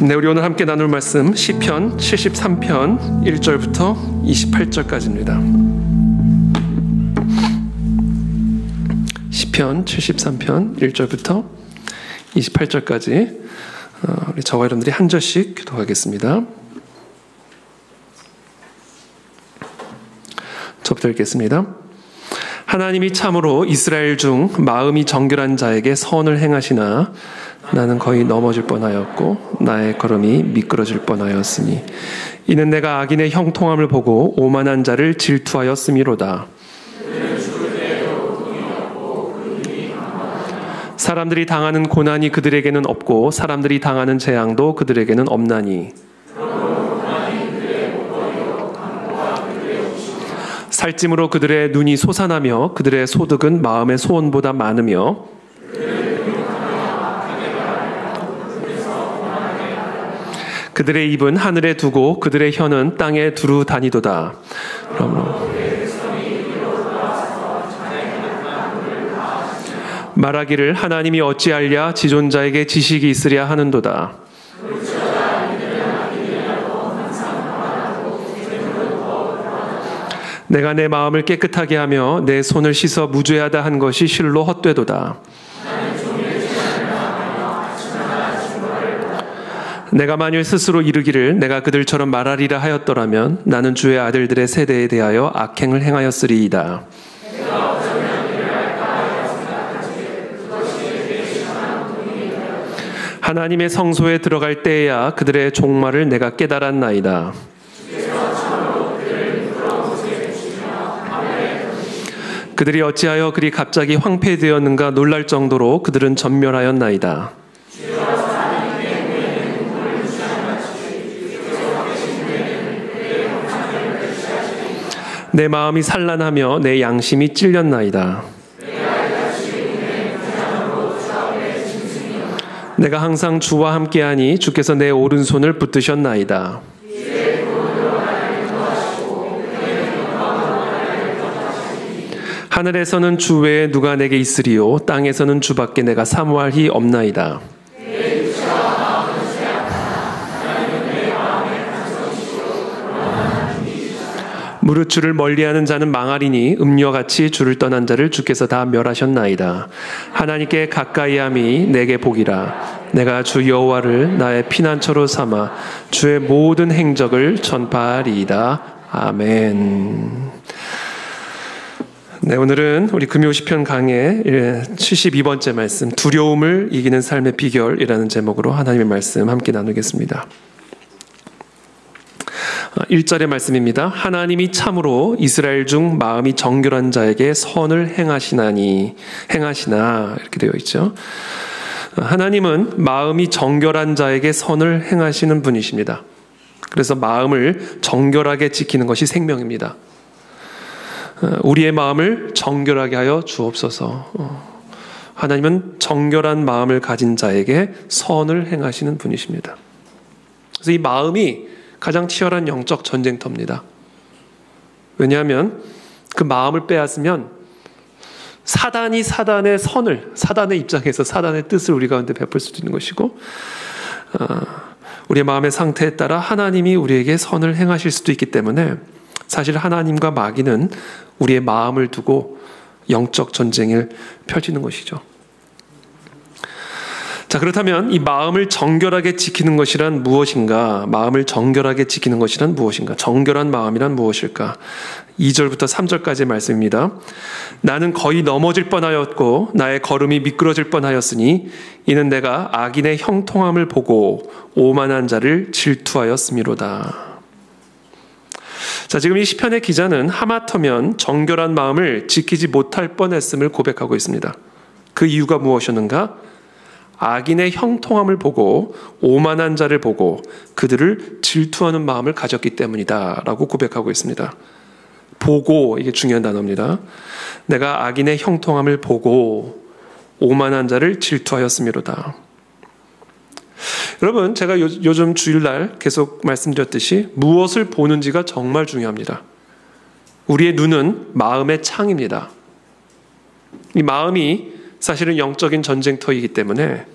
네, 우리 오늘 함께 나눌 말씀 시편 73편 1절부터 28절까지입니다. 시편 73편 1절부터 28절까지 우리 저와 여러분들이 한 절씩 교독하겠습니다. 저부터 읽겠습니다. 하나님이 참으로 이스라엘 중 마음이 정결한 자에게 선을 행하시나 나는 거의 넘어질 뻔하였고 나의 걸음이 미끄러질 뻔하였으니 이는 내가 악인의 형통함을 보고 오만한 자를 질투하였음이로다. 사람들이 당하는 고난이 그들에게는 없고 사람들이 당하는 재앙도 그들에게는 없나니 살찜으로 그들의 눈이 솟아나며 그들의 소득은 마음의 소원보다 많으며 그들의 입은 하늘에 두고 그들의 혀는 땅에 두루 다니도다. 말하기를 하나님이 어찌하랴 지존자에게 지식이 있으랴 하는도다. 내가 내 마음을 깨끗하게 하며 내 손을 씻어 무죄하다 한 것이 실로 헛되도다. 내가 만일 스스로 이르기를 내가 그들처럼 말하리라 하였더라면 나는 주의 아들들의 세대에 대하여 악행을 행하였으리이다. 하나님의 성소에 들어갈 때에야 그들의 종말을 내가 깨달았나이다. 그들이 어찌하여 그리 갑자기 황폐되었는가 놀랄 정도로 그들은 전멸하였나이다. 내 마음이 산란하며 내 양심이 찔렸나이다. 내가 항상 주와 함께하니 주께서 내 오른손을 붙드셨나이다. 하늘에서는 주 외에 누가 내게 있으리요 땅에서는 주밖에 내가 사모할이 없나이다. 무릇 주를 멀리하는 자는 망하리니 음녀같이 주를 떠난 자를 주께서 다 멸하셨나이다. 하나님께 가까이함이 내게 복이라. 내가 주 여호와를 나의 피난처로 삼아 주의 모든 행적을 전파하리이다. 아멘. 네, 오늘은 우리 금요시편 강의 72번째 말씀 두려움을 이기는 삶의 비결이라는 제목으로 하나님의 말씀 함께 나누겠습니다. 1절의 말씀입니다. 하나님이 참으로 이스라엘 중 마음이 정결한 자에게 선을 행하시나 이렇게 되어 있죠. 하나님은 마음이 정결한 자에게 선을 행하시는 분이십니다. 그래서 마음을 정결하게 지키는 것이 생명입니다. 우리의 마음을 정결하게 하여 주옵소서. 하나님은 정결한 마음을 가진 자에게 선을 행하시는 분이십니다. 그래서 이 마음이 가장 치열한 영적 전쟁터입니다. 왜냐하면 그 마음을 빼앗으면 사단이 사단의 입장에서 사단의 뜻을 우리 가운데 베풀 수도 있는 것이고 우리의 마음의 상태에 따라 하나님이 우리에게 선을 행하실 수도 있기 때문에 사실 하나님과 마귀는 우리의 마음을 두고 영적 전쟁을 펼치는 것이죠. 자, 그렇다면 이 마음을 정결하게 지키는 것이란 무엇인가? 마음을 정결하게 지키는 것이란 무엇인가? 정결한 마음이란 무엇일까? 2절부터 3절까지의 말씀입니다. 나는 거의 넘어질 뻔하였고 나의 걸음이 미끄러질 뻔하였으니 이는 내가 악인의 형통함을 보고 오만한 자를 질투하였음이로다. 자, 지금 이 시편의 기자는 하마터면 정결한 마음을 지키지 못할 뻔했음을 고백하고 있습니다. 그 이유가 무엇이었는가? 악인의 형통함을 보고 오만한 자를 보고 그들을 질투하는 마음을 가졌기 때문이다 라고 고백하고 있습니다. 보고, 이게 중요한 단어입니다. 내가 악인의 형통함을 보고 오만한 자를 질투하였음이로다. 여러분, 제가 요즘 주일날 계속 말씀드렸듯이 무엇을 보는지가 정말 중요합니다. 우리의 눈은 마음의 창입니다. 이 마음이 사실은 영적인 전쟁터이기 때문에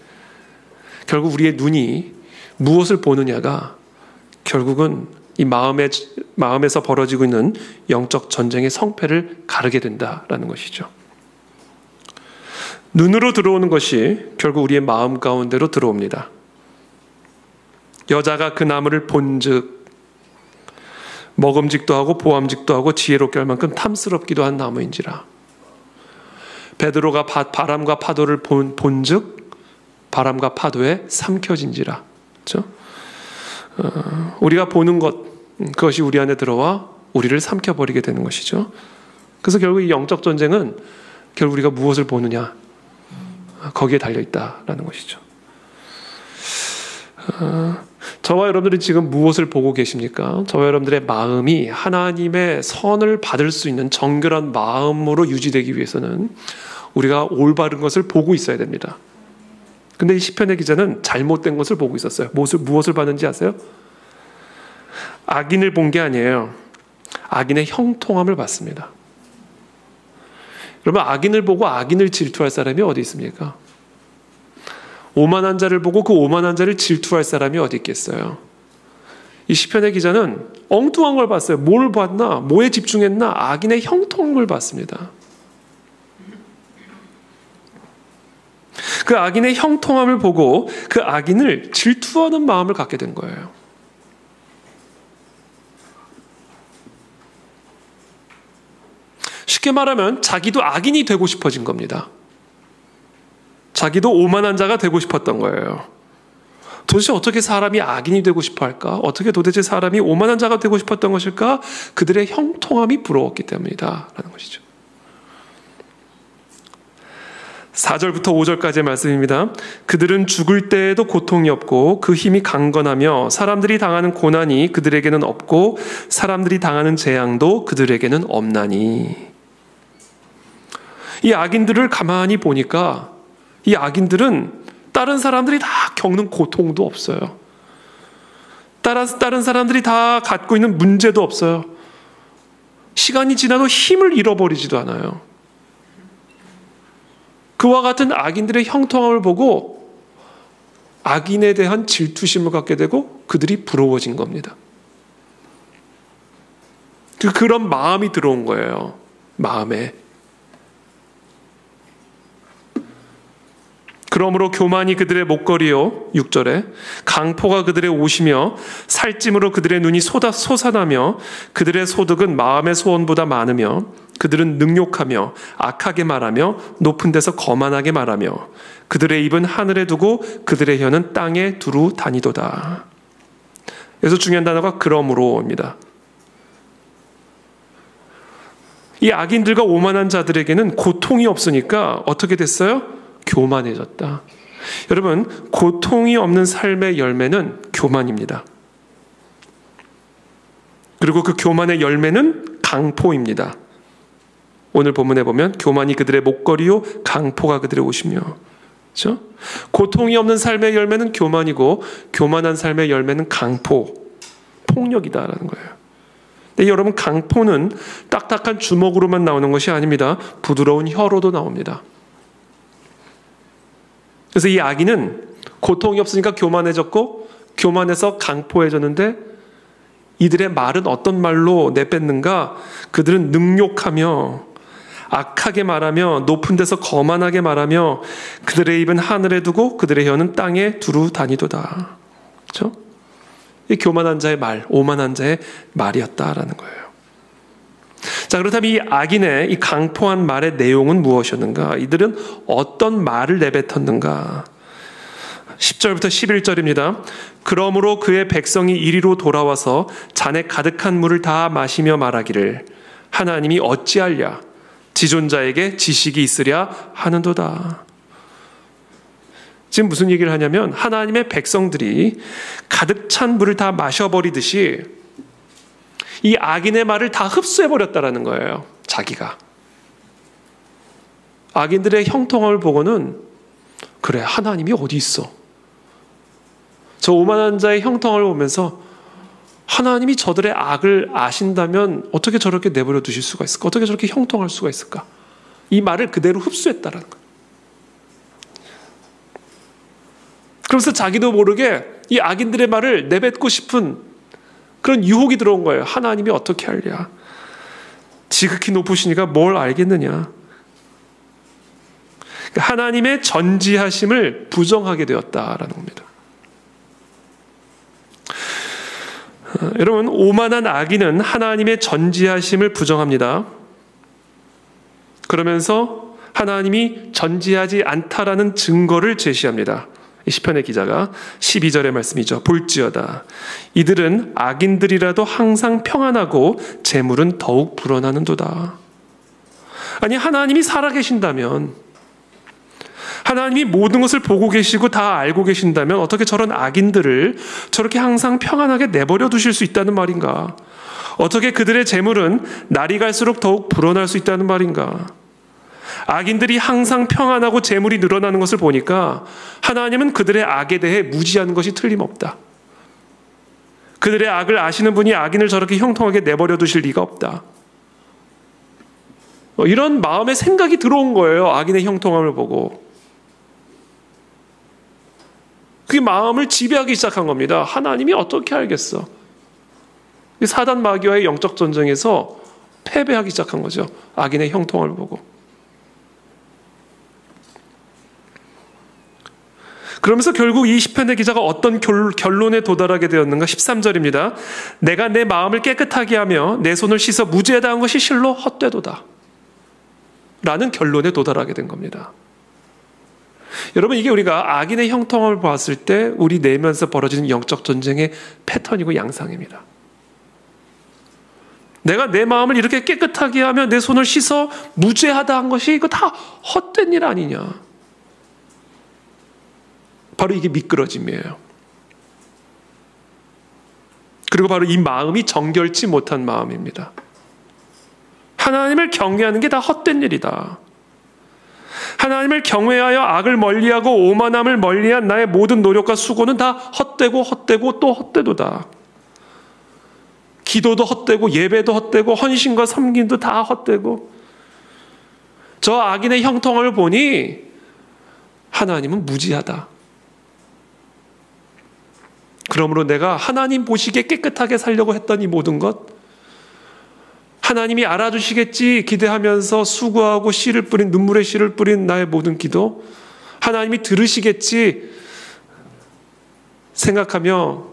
결국 우리의 눈이 무엇을 보느냐가 결국은 이 마음에서 벌어지고 있는 영적 전쟁의 성패를 가르게 된다라는 것이죠. 눈으로 들어오는 것이 결국 우리의 마음 가운데로 들어옵니다. 여자가 그 나무를 본즉 먹음직도 하고 보암직도 하고 지혜롭게 할 만큼 탐스럽기도 한 나무인지라. 베드로가 바람과 파도를 본즉 바람과 파도에 삼켜진지라. 그렇죠? 우리가 보는 것, 그것이 우리 안에 들어와 우리를 삼켜버리게 되는 것이죠. 그래서 결국 이 영적 전쟁은 결국 우리가 무엇을 보느냐, 거기에 달려있다라는 것이죠. 저와 여러분들이 지금 무엇을 보고 계십니까? 저와 여러분들의 마음이 하나님의 선을 받을 수 있는 정결한 마음으로 유지되기 위해서는 우리가 올바른 것을 보고 있어야 됩니다. 근데 이 시편의 기자는 잘못된 것을 보고 있었어요. 무엇을 봤는지 아세요? 악인을 본 게 아니에요. 악인의 형통함을 봤습니다. 여러분, 악인을 보고 악인을 질투할 사람이 어디 있습니까? 오만한 자를 보고 그 오만한 자를 질투할 사람이 어디 있겠어요? 이 시편의 기자는 엉뚱한 걸 봤어요. 뭘 봤나? 뭐에 집중했나? 악인의 형통함을 봤습니다. 그 악인의 형통함을 보고 그 악인을 질투하는 마음을 갖게 된 거예요. 쉽게 말하면 자기도 악인이 되고 싶어진 겁니다. 자기도 오만한 자가 되고 싶었던 거예요. 도대체 어떻게 사람이 악인이 되고 싶어 할까? 어떻게 도대체 사람이 오만한 자가 되고 싶었던 것일까? 그들의 형통함이 부러웠기 때문이다 라는 것이죠. 4절부터 5절까지의 말씀입니다. 그들은 죽을 때에도 고통이 없고 그 힘이 강건하며 사람들이 당하는 고난이 그들에게는 없고 사람들이 당하는 재앙도 그들에게는 없나니. 이 악인들을 가만히 보니까 이 악인들은 다른 사람들이 다 겪는 고통도 없어요. 다른 사람들이 다 갖고 있는 문제도 없어요. 시간이 지나도 힘을 잃어버리지도 않아요. 그와 같은 악인들의 형통함을 보고 악인에 대한 질투심을 갖게 되고 그들이 부러워진 겁니다. 그런 마음이 들어온 거예요. 마음에. 그러므로 교만이 그들의 목걸이요 6절에 강포가 그들의 옷이며 살찜으로 그들의 눈이 솟아나며 그들의 소득은 마음의 소원보다 많으며 그들은 능욕하며 악하게 말하며 높은 데서 거만하게 말하며 그들의 입은 하늘에 두고 그들의 혀는 땅에 두루 다니도다. 그래서 중요한 단어가 그러므로입니다. 이 악인들과 오만한 자들에게는 고통이 없으니까 어떻게 됐어요? 교만해졌다. 여러분, 고통이 없는 삶의 열매는 교만입니다. 그리고 그 교만의 열매는 강포입니다. 오늘 본문에 보면 교만이 그들의 목걸이요 강포가 그들의 옷이며, 그렇죠? 고통이 없는 삶의 열매는 교만이고 교만한 삶의 열매는 강포, 폭력이다라는 거예요. 근데 여러분, 강포는 딱딱한 주먹으로만 나오는 것이 아닙니다. 부드러운 혀로도 나옵니다. 그래서 이 악인은 고통이 없으니까 교만해졌고 교만해서 강포해졌는데 이들의 말은 어떤 말로 내뱉는가? 그들은 능욕하며 악하게 말하며 높은 데서 거만하게 말하며 그들의 입은 하늘에 두고 그들의 혀는 땅에 두루 다니도다. 그렇죠? 이 교만한 자의 말, 오만한 자의 말이었다라는 거예요. 자, 그렇다면 이 악인의 이 강포한 말의 내용은 무엇이었는가? 이들은 어떤 말을 내뱉었는가? 10절부터 11절입니다. 그러므로 그의 백성이 이리로 돌아와서 잔에 가득한 물을 다 마시며 말하기를 하나님이 어찌하랴? 지존자에게 지식이 있으랴 하는도다. 지금 무슨 얘기를 하냐면 하나님의 백성들이 가득 찬 물을 다 마셔버리듯이 이 악인의 말을 다 흡수해버렸다라는 거예요. 자기가. 악인들의 형통함을 보고는 그래, 하나님이 어디 있어? 저 오만한 자의 형통함을 보면서 하나님이 저들의 악을 아신다면 어떻게 저렇게 내버려 두실 수가 있을까? 어떻게 저렇게 형통할 수가 있을까? 이 말을 그대로 흡수했다라는 거예요. 그러면서 자기도 모르게 이 악인들의 말을 내뱉고 싶은 그런 유혹이 들어온 거예요. 하나님이 어떻게 하랴. 지극히 높으시니까 뭘 알겠느냐. 하나님의 전지하심을 부정하게 되었다라는 겁니다. 여러분, 오만한 악인은 하나님의 전지하심을 부정합니다. 그러면서 하나님이 전지하지 않다라는 증거를 제시합니다. 시편의 기자가 12절의 말씀이죠. 볼지어다 이들은 악인들이라도 항상 평안하고 재물은 더욱 불어나는도다. 아니, 하나님이 살아계신다면, 하나님이 모든 것을 보고 계시고 다 알고 계신다면 어떻게 저런 악인들을 저렇게 항상 평안하게 내버려 두실 수 있다는 말인가? 어떻게 그들의 재물은 날이 갈수록 더욱 불어날 수 있다는 말인가? 악인들이 항상 평안하고 재물이 늘어나는 것을 보니까 하나님은 그들의 악에 대해 무지하는 것이 틀림없다. 그들의 악을 아시는 분이 악인을 저렇게 형통하게 내버려 두실 리가 없다. 이런 마음의 생각이 들어온 거예요. 악인의 형통함을 보고. 그게 마음을 지배하기 시작한 겁니다. 하나님이 어떻게 알겠어? 사단 마귀와의 영적 전쟁에서 패배하기 시작한 거죠. 악인의 형통함을 보고. 그러면서 결국 이 시편의 기자가 어떤 결론에 도달하게 되었는가? 13절입니다. 내가 내 마음을 깨끗하게 하며 내 손을 씻어 무죄하다 한 것이 실로 헛되도다. 라는 결론에 도달하게 된 겁니다. 여러분, 이게 우리가 악인의 형통함을 봤을 때 우리 내면서 벌어지는 영적 전쟁의 패턴이고 양상입니다. 내가 내 마음을 이렇게 깨끗하게 하며 내 손을 씻어 무죄하다 한 것이 이거 다 헛된 일 아니냐. 바로 이게 미끄러짐이에요. 그리고 바로 이 마음이 정결치 못한 마음입니다. 하나님을 경외하는 게 다 헛된 일이다. 하나님을 경외하여 악을 멀리하고 오만함을 멀리한 나의 모든 노력과 수고는 다 헛되고 또 헛되도다. 기도도 헛되고 예배도 헛되고 헌신과 섬김도 다 헛되고, 저 악인의 형통함을 보니 하나님은 무지하다. 그러므로 내가 하나님 보시기에 깨끗하게 살려고 했던 이 모든 것, 하나님이 알아주시겠지 기대하면서 수고하고 눈물의 씨를 뿌린 나의 모든 기도, 하나님이 들으시겠지 생각하며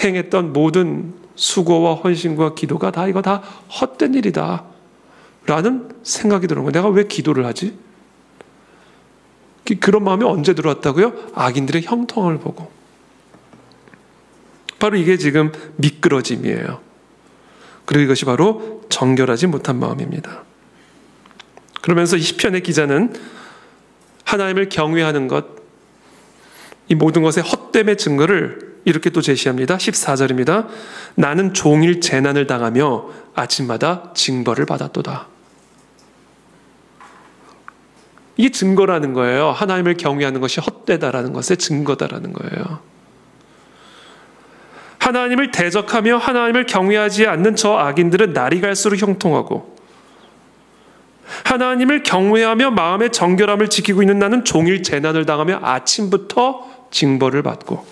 행했던 모든 수고와 헌신과 기도가 이거 다 헛된 일이다 라는 생각이 드는 거예요. 내가 왜 기도를 하지? 그런 마음이 언제 들어왔다고요? 악인들의 형통함을 보고. 바로 이게 지금 미끄러짐이에요. 그리고 이것이 바로 정결하지 못한 마음입니다. 그러면서 이 시편의 기자는 하나님을 경외하는 것, 이 모든 것의 헛됨의 증거를 이렇게 또 제시합니다. 14절입니다. 나는 종일 재난을 당하며 아침마다 징벌을 받았도다. 이게 증거라는 거예요. 하나님을 경외하는 것이 헛되다라는 것의 증거다라는 거예요. 하나님을 대적하며 하나님을 경외하지 않는 저 악인들은 날이 갈수록 형통하고, 하나님을 경외하며 마음의 정결함을 지키고 있는 나는 종일 재난을 당하며 아침부터 징벌을 받고.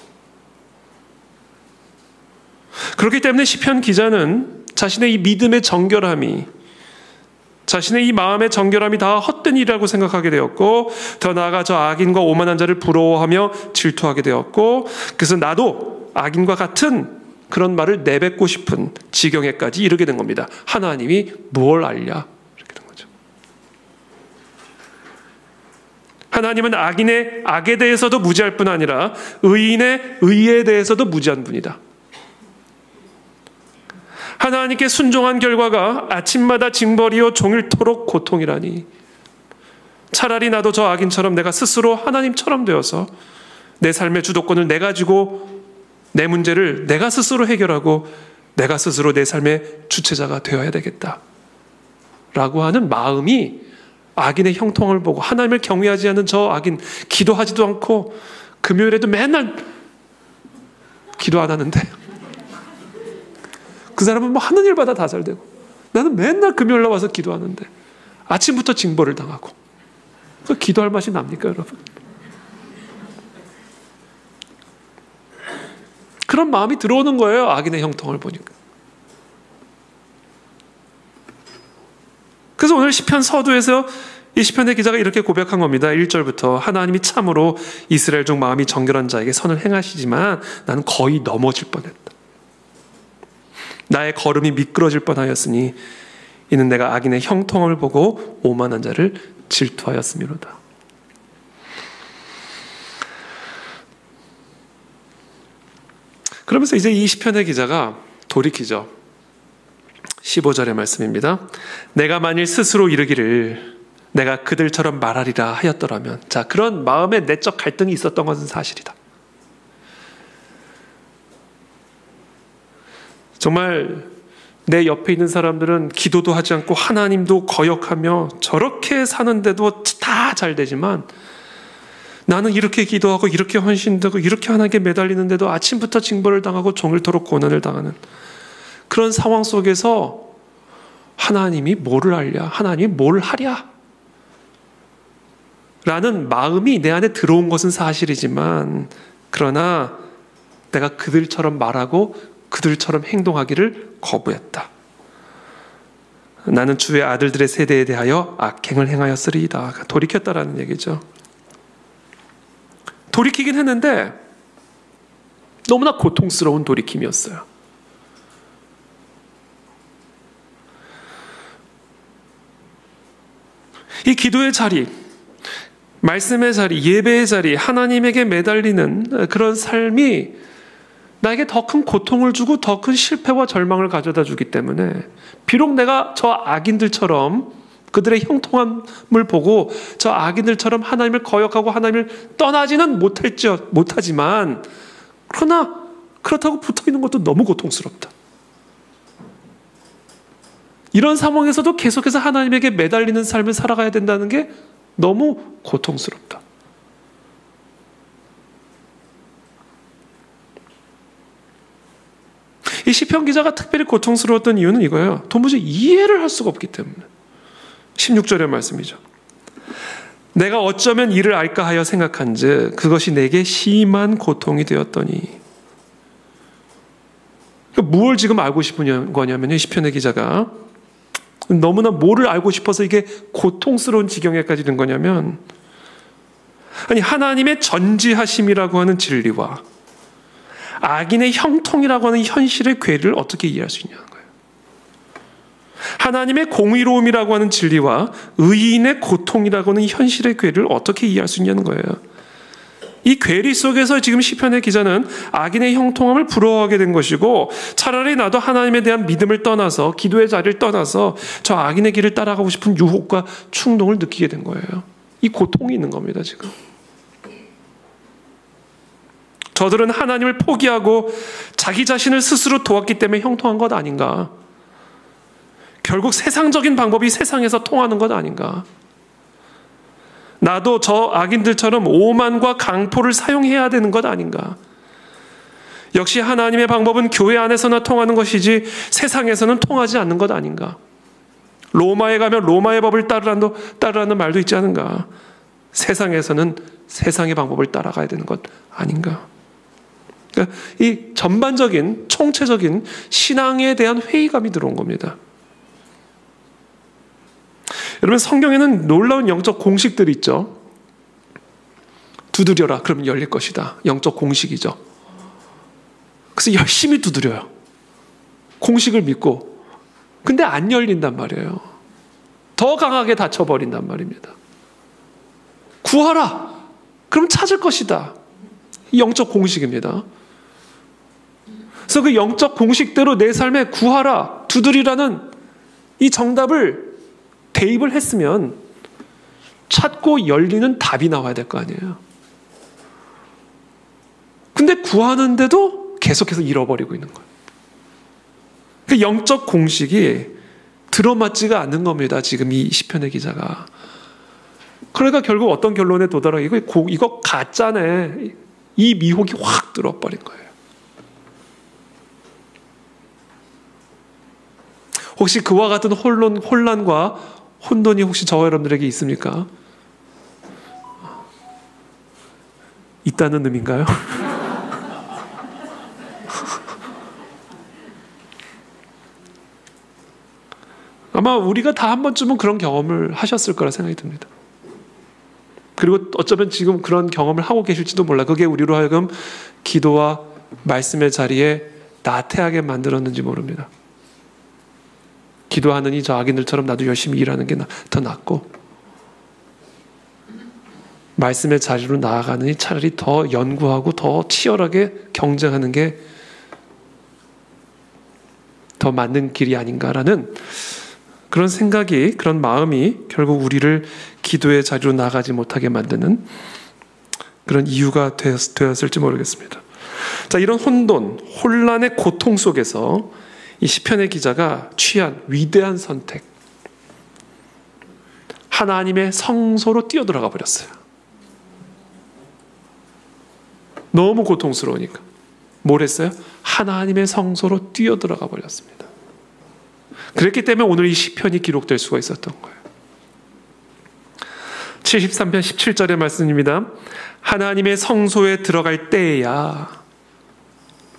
그렇기 때문에 시편 기자는 자신의 이 믿음의 정결함이, 자신의 이 마음의 정결함이 다 헛된 일이라고 생각하게 되었고, 더 나아가 저 악인과 오만한 자를 부러워하며 질투하게 되었고, 그래서 나도 악인과 같은 그런 말을 내뱉고 싶은 지경에까지 이르게 된 겁니다. 하나님이 뭘 알랴? 이렇게 된 거죠. 하나님은 악인의 악에 대해서도 무지할 뿐 아니라 의인의 의에 대해서도 무지한 분이다. 하나님께 순종한 결과가 아침마다 징벌이요 종일토록 고통이라니, 차라리 나도 저 악인처럼 내가 스스로 하나님처럼 되어서 내 삶의 주도권을 내가 쥐고 내 문제를 내가 스스로 해결하고 내가 스스로 내 삶의 주체자가 되어야 되겠다 라고 하는 마음이 악인의 형통을 보고, 하나님을 경외하지 않는 저 악인, 기도하지도 않고 금요일에도 맨날 기도 안 하는데 그 사람은 뭐 하는 일마다 다 잘 되고, 나는 맨날 금요일날 와서 기도하는데 아침부터 징벌을 당하고. 그 기도할 맛이 납니까, 여러분? 그런 마음이 들어오는 거예요. 악인의 형통을 보니까. 그래서 오늘 시편 서두에서 이 시편의 기자가 이렇게 고백한 겁니다. 1절부터 하나님이 참으로 이스라엘 중 마음이 정결한 자에게 선을 행하시지만 나는 거의 넘어질 뻔했다. 나의 걸음이 미끄러질 뻔하였으니 이는 내가 악인의 형통함을 보고 오만한 자를 질투하였음이로다. 그러면서 이제 이 시편의 기자가 돌이키죠. 15절의 말씀입니다. 내가 만일 스스로 이르기를 내가 그들처럼 말하리라 하였더라면, 자, 그런 마음의 내적 갈등이 있었던 것은 사실이다. 정말 내 옆에 있는 사람들은 기도도 하지 않고 하나님도 거역하며 저렇게 사는데도 다 잘 되지만 나는 이렇게 기도하고 이렇게 헌신되고 이렇게 하나님께 매달리는데도 아침부터 징벌을 당하고 종일토록 고난을 당하는 그런 상황 속에서 하나님이 뭐를 알랴? 하나님이 뭘 하랴? 라는 마음이 내 안에 들어온 것은 사실이지만, 그러나 내가 그들처럼 말하고 그들처럼 행동하기를 거부했다. 나는 주의 아들들의 세대에 대하여 악행을 행하였으리이다. 돌이켰다라는 얘기죠. 돌이키긴 했는데 너무나 고통스러운 돌이킴이었어요. 이 기도의 자리, 말씀의 자리, 예배의 자리, 하나님에게 매달리는 그런 삶이 나에게 더 큰 고통을 주고 더 큰 실패와 절망을 가져다 주기 때문에, 비록 내가 저 악인들처럼 그들의 형통함을 보고 저 악인들처럼 하나님을 거역하고 하나님을 떠나지는 못하지만, 그러나 그렇다고 붙어있는 것도 너무 고통스럽다. 이런 상황에서도 계속해서 하나님에게 매달리는 삶을 살아가야 된다는 게 너무 고통스럽다. 이 시편 기자가 특별히 고통스러웠던 이유는 이거예요. 도무지 이해를 할 수가 없기 때문에. 16절의 말씀이죠. 내가 어쩌면 이를 알까 하여 생각한즉 그것이 내게 심한 고통이 되었더니. 그러니까 뭘 지금 알고 싶은 거냐면, 시편의 기자가 너무나 뭐를 알고 싶어서 이게 고통스러운 지경에까지 든 거냐면, 아니, 하나님의 전지하심이라고 하는 진리와 악인의 형통이라고 하는 현실의 괴를 어떻게 이해할 수 있냐는 거예요. 하나님의 공의로움이라고 하는 진리와 의인의 고통이라고 하는 현실의 괴를 어떻게 이해할 수 있냐는 거예요. 이 괴리 속에서 지금 시편의 기자는 악인의 형통함을 부러워하게 된 것이고, 차라리 나도 하나님에 대한 믿음을 떠나서, 기도의 자리를 떠나서 저 악인의 길을 따라가고 싶은 유혹과 충동을 느끼게 된 거예요. 이 고통이 있는 겁니다, 지금. 저들은 하나님을 포기하고 자기 자신을 스스로 도왔기 때문에 형통한 것 아닌가? 결국 세상적인 방법이 세상에서 통하는 것 아닌가? 나도 저 악인들처럼 오만과 강포를 사용해야 되는 것 아닌가? 역시 하나님의 방법은 교회 안에서나 통하는 것이지 세상에서는 통하지 않는 것 아닌가? 로마에 가면 로마의 법을 따르라는 말도 있지 않은가? 세상에서는 세상의 방법을 따라가야 되는 것 아닌가? 그러니까 이 전반적인 총체적인 신앙에 대한 회의감이 들어온 겁니다. 여러분, 성경에는 놀라운 영적 공식들이 있죠. 두드려라, 그러면 열릴 것이다. 영적 공식이죠. 그래서 열심히 두드려요. 공식을 믿고. 근데 안 열린단 말이에요. 더 강하게 닫혀버린단 말입니다. 구하라, 그럼 찾을 것이다. 영적 공식입니다. 그래서 그 영적 공식대로 내 삶에 구하라, 두드리라는 이 정답을 대입을 했으면 찾고 열리는 답이 나와야 될 거 아니에요. 근데 구하는데도 계속해서 잃어버리고 있는 거예요. 그 영적 공식이 들어맞지가 않는 겁니다, 지금 이 시편의 기자가. 그러니까 결국 어떤 결론에 도달하게, 이거 가짜네, 이 미혹이 확 들어버린 거예요. 혹시 그와 같은 혼란과 혼돈이 혹시 저와 여러분들에게 있습니까? 있다는 의미인가요? 아마 우리가 다 한 번쯤은 그런 경험을 하셨을 거라 생각이 듭니다. 그리고 어쩌면 지금 그런 경험을 하고 계실지도 몰라. 그게 우리로 하여금 기도와 말씀의 자리에 나태하게 만들었는지 모릅니다. 기도하느니 저 악인들처럼 나도 열심히 일하는 게 더 낫고, 말씀의 자리로 나아가느니 차라리 더 연구하고 더 치열하게 경쟁하는 게 더 맞는 길이 아닌가라는 그런 생각이, 그런 마음이 결국 우리를 기도의 자리로 나아가지 못하게 만드는 그런 이유가 되었을지 모르겠습니다. 자, 이런 혼란의 고통 속에서 이 시편의 기자가 취한 위대한 선택, 하나님의 성소로 뛰어들어가 버렸어요. 너무 고통스러우니까 뭘 했어요? 하나님의 성소로 뛰어들어가 버렸습니다. 그랬기 때문에 오늘 이 시편이 기록될 수가 있었던 거예요. 73편 17절의 말씀입니다. 하나님의 성소에 들어갈 때에야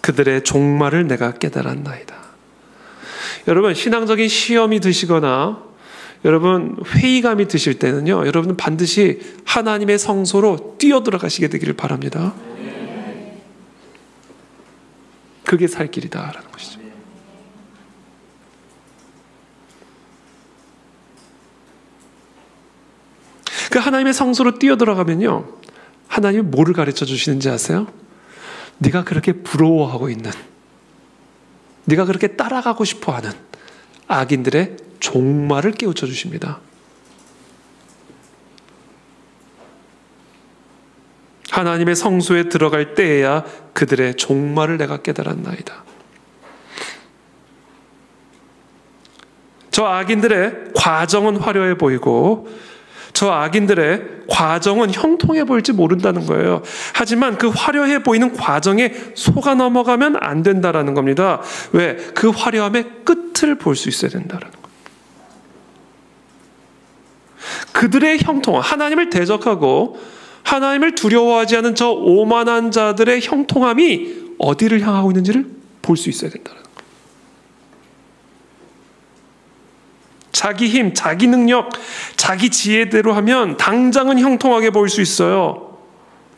그들의 종말을 내가 깨달았나이다. 여러분, 신앙적인 시험이 드시거나 여러분 회의감이 드실 때는요, 여러분 반드시 하나님의 성소로 뛰어들어가시게 되기를 바랍니다. 그게 살 길이다라는 것이죠. 그 하나님의 성소로 뛰어들어가면요, 하나님이 뭐를 가르쳐 주시는지 아세요? 네가 그렇게 부러워하고 있는, 네가 그렇게 따라가고 싶어하는 악인들의 종말을 깨우쳐 주십니다. 하나님의 성소에 들어갈 때에야 그들의 종말을 내가 깨달았나이다. 저 악인들의 과정은 화려해 보이고 저 악인들의 과정은 형통해 보일지 모른다는 거예요. 하지만 그 화려해 보이는 과정에 속아 넘어가면 안 된다라는 겁니다. 왜? 그 화려함의 끝을 볼 수 있어야 된다는 거예요. 그들의 형통, 하나님을 대적하고 하나님을 두려워하지 않은 저 오만한 자들의 형통함이 어디를 향하고 있는지를 볼 수 있어야 된다는 거예요. 자기 힘, 자기 능력, 자기 지혜대로 하면 당장은 형통하게 보일 수 있어요.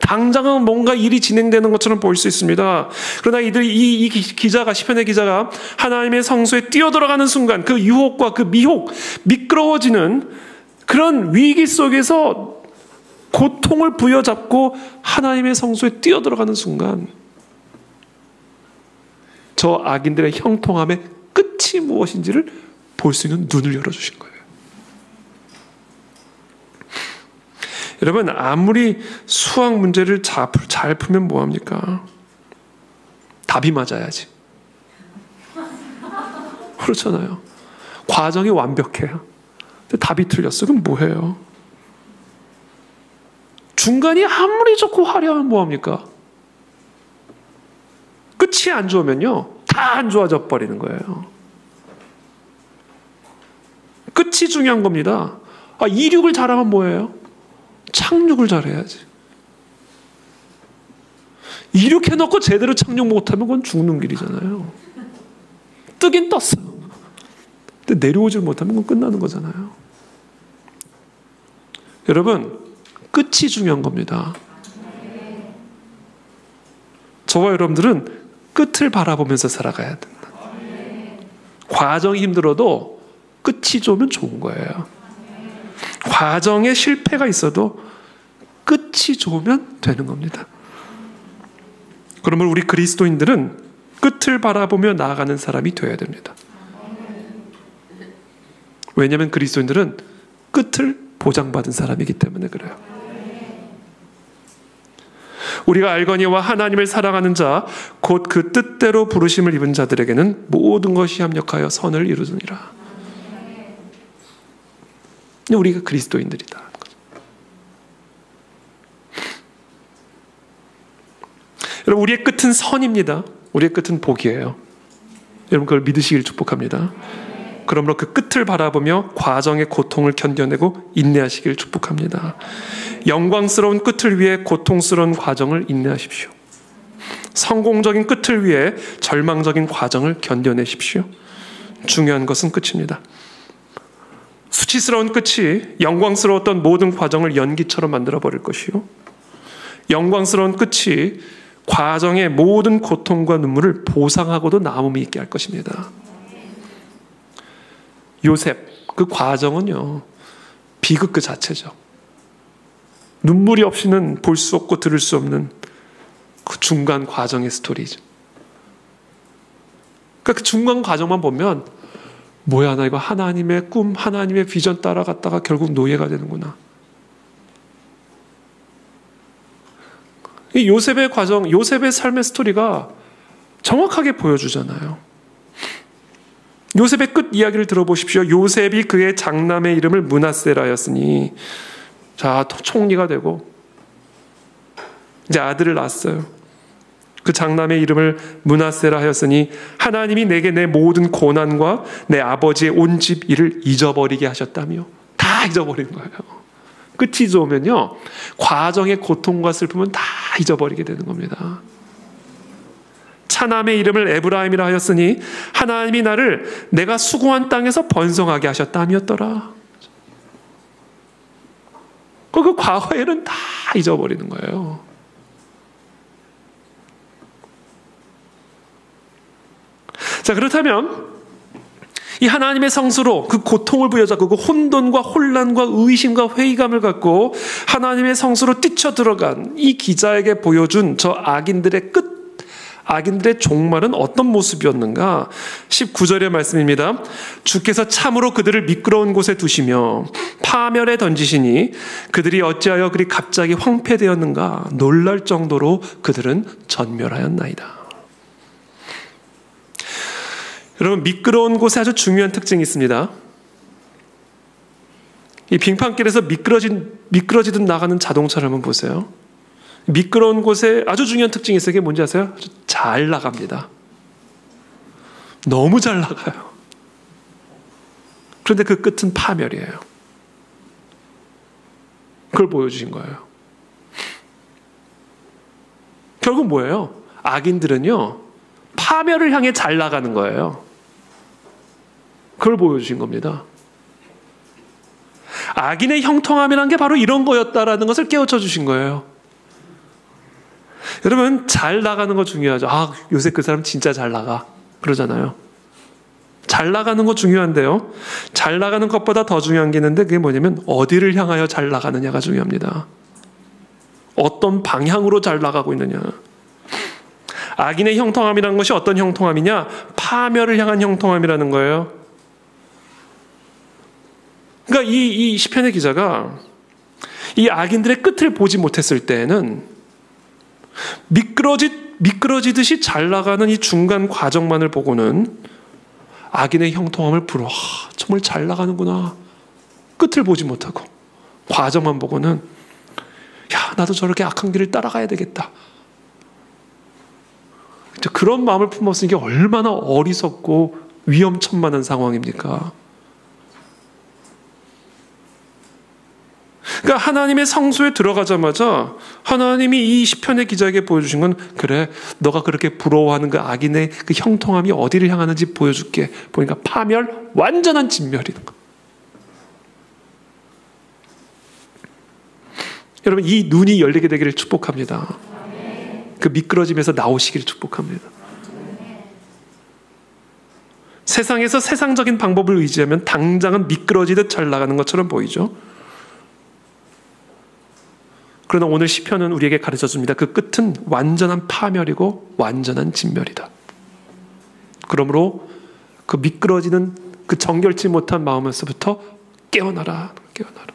당장은 뭔가 일이 진행되는 것처럼 보일 수 있습니다. 그러나 이 기자가, 시편의 기자가 하나님의 성소에 뛰어들어가는 순간 그 유혹과 그 미혹, 미끄러워지는 그런 위기 속에서 고통을 부여잡고 하나님의 성소에 뛰어들어가는 순간 저 악인들의 형통함의 끝이 무엇인지를 볼 수 있는 눈을 열어주신 거예요. 여러분, 아무리 수학 문제를 잘 풀면 뭐합니까? 답이 맞아야지. 그렇잖아요. 과정이 완벽해요. 근데 답이 틀렸어. 그럼 뭐해요? 중간이 아무리 좋고 화려하면 뭐합니까? 끝이 안 좋으면요, 다 안 좋아져 버리는 거예요. 끝이 중요한 겁니다. 이륙을 잘하면 뭐예요? 착륙을 잘해야지. 이륙해놓고 제대로 착륙 못하면 그건 죽는 길이잖아요. 뜨긴 떴어요. 근데 내려오질 못하면 그건 끝나는 거잖아요. 여러분, 끝이 중요한 겁니다. 저와 여러분들은 끝을 바라보면서 살아가야 된다. 과정이 힘들어도 끝이 좋으면 좋은 거예요. 과정에 실패가 있어도 끝이 좋으면 되는 겁니다. 그러면 우리 그리스도인들은 끝을 바라보며 나아가는 사람이 되어야 됩니다. 왜냐하면 그리스도인들은 끝을 보장받은 사람이기 때문에 그래요. 우리가 알거니와 하나님을 사랑하는 자, 곧 그 뜻대로 부르심을 입은 자들에게는 모든 것이 합력하여 선을 이루느니라. 우리가 그리스도인들이다. 여러분, 우리의 끝은 선입니다. 우리의 끝은 복이에요. 여러분, 그걸 믿으시길 축복합니다. 그러므로 그 끝을 바라보며 과정의 고통을 견뎌내고 인내하시길 축복합니다. 영광스러운 끝을 위해 고통스러운 과정을 인내하십시오. 성공적인 끝을 위해 절망적인 과정을 견뎌내십시오. 중요한 것은 끝입니다. 수치스러운 끝이 영광스러웠던 모든 과정을 연기처럼 만들어버릴 것이요, 영광스러운 끝이 과정의 모든 고통과 눈물을 보상하고도 남음이 있게 할 것입니다. 요셉, 그 과정은요, 비극 그 자체죠. 눈물이 없이는 볼 수 없고 들을 수 없는 그 중간 과정의 스토리죠. 그러니까 그 중간 과정만 보면, 뭐야, 나 이거 하나님의 꿈, 하나님의 비전 따라갔다가 결국 노예가 되는구나. 이 요셉의 과정, 요셉의 삶의 스토리가 정확하게 보여주잖아요. 요셉의 끝 이야기를 들어보십시오. 요셉이 그의 장남의 이름을 므낫세라였으니, 자, 총리가 되고 이제 아들을 낳았어요. 그 장남의 이름을 므낫세라 하였으니 하나님이 내게 내 모든 고난과 내 아버지의 온 집 일을 잊어버리게 하셨다며. 다 잊어버린 거예요. 끝이 좋으면요, 과정의 고통과 슬픔은 다 잊어버리게 되는 겁니다. 차남의 이름을 에브라임이라 하였으니 하나님이 나를 내가 수고한 땅에서 번성하게 하셨다미었더라. 그 과거의 일은 다 잊어버리는 거예요. 자, 그렇다면 이 하나님의 성수로 그 고통을 부여잡고 그 혼돈과 혼란과 의심과 회의감을 갖고 하나님의 성수로 뛰쳐들어간 이 기자에게 보여준 저 악인들의 끝, 악인들의 종말은 어떤 모습이었는가? 19절의 말씀입니다. 주께서 참으로 그들을 미끄러운 곳에 두시며 파멸에 던지시니 그들이 어찌하여 그리 갑자기 황폐되었는가? 놀랄 정도로 그들은 전멸하였나이다. 여러분, 미끄러운 곳에 아주 중요한 특징이 있습니다. 이 빙판길에서 미끄러지듯 나가는 자동차를 한번 보세요. 미끄러운 곳에 아주 중요한 특징이 있어요. 그게 뭔지 아세요? 아주 잘 나갑니다. 너무 잘 나가요. 그런데 그 끝은 파멸이에요. 그걸 보여주신 거예요. 결국 뭐예요? 악인들은요, 파멸을 향해 잘 나가는 거예요. 그걸 보여주신 겁니다. 악인의 형통함이라는 게 바로 이런 거였다라는 것을 깨우쳐 주신 거예요. 여러분, 잘 나가는 거 중요하죠. 아, 요새 그 사람 진짜 잘 나가, 그러잖아요. 잘 나가는 거 중요한데요, 잘 나가는 것보다 더 중요한 게 있는데, 그게 뭐냐면 어디를 향하여 잘 나가느냐가 중요합니다. 어떤 방향으로 잘 나가고 있느냐. 악인의 형통함이라는 것이 어떤 형통함이냐? 파멸을 향한 형통함이라는 거예요. 그러니까 이 시편의 기자가 이 악인들의 끝을 보지 못했을 때에는 미끄러지듯이 잘 나가는 이 중간 과정만을 보고는 악인의 형통함을 부러워, 정말 잘 나가는구나. 끝을 보지 못하고 과정만 보고는, 야, 나도 저렇게 악한 길을 따라가야 되겠다. 그런 마음을 품었으니 이게 얼마나 어리석고 위험천만한 상황입니까? 그러니까 하나님의 성소에 들어가자마자 하나님이 이 시편의 기자에게 보여주신 건, 그래, 너가 그렇게 부러워하는 그 악인의 그 형통함이 어디를 향하는지 보여줄게. 보니까 파멸, 완전한 진멸이는 거. 여러분, 이 눈이 열리게 되기를 축복합니다. 그 미끄러짐에서 나오시기를 축복합니다. 세상에서 세상적인 방법을 의지하면 당장은 미끄러지듯 잘 나가는 것처럼 보이죠. 그러나 오늘 시편은 우리에게 가르쳐줍니다. 그 끝은 완전한 파멸이고 완전한 진멸이다. 그러므로 그 미끄러지는 그 정결치 못한 마음에서부터 깨어나라, 깨어나라.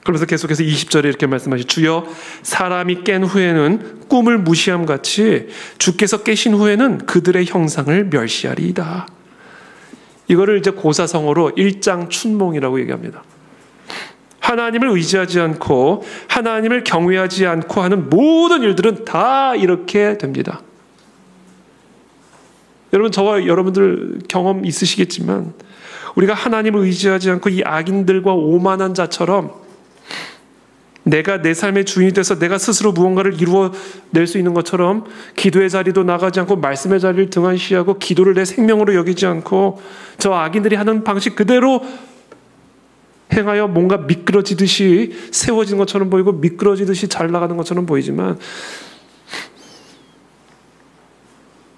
그러면서 계속해서 20절에 이렇게 말씀하시죠. 주여, 사람이 깬 후에는 꿈을 무시함 같이 주께서 깨신 후에는 그들의 형상을 멸시하리이다. 이거를 이제 고사성어로 일장춘몽이라고 얘기합니다. 하나님을 의지하지 않고 하나님을 경외하지 않고 하는 모든 일들은 다 이렇게 됩니다. 여러분, 저와 여러분들 경험 있으시겠지만 우리가 하나님을 의지하지 않고 이 악인들과 오만한 자처럼 내가 내 삶의 주인이 돼서 내가 스스로 무언가를 이루어낼 수 있는 것처럼 기도의 자리도 나가지 않고 말씀의 자리를 등한시하고 기도를 내 생명으로 여기지 않고 저 악인들이 하는 방식 그대로 행하여 뭔가 미끄러지듯이 세워진 것처럼 보이고 미끄러지듯이 잘 나가는 것처럼 보이지만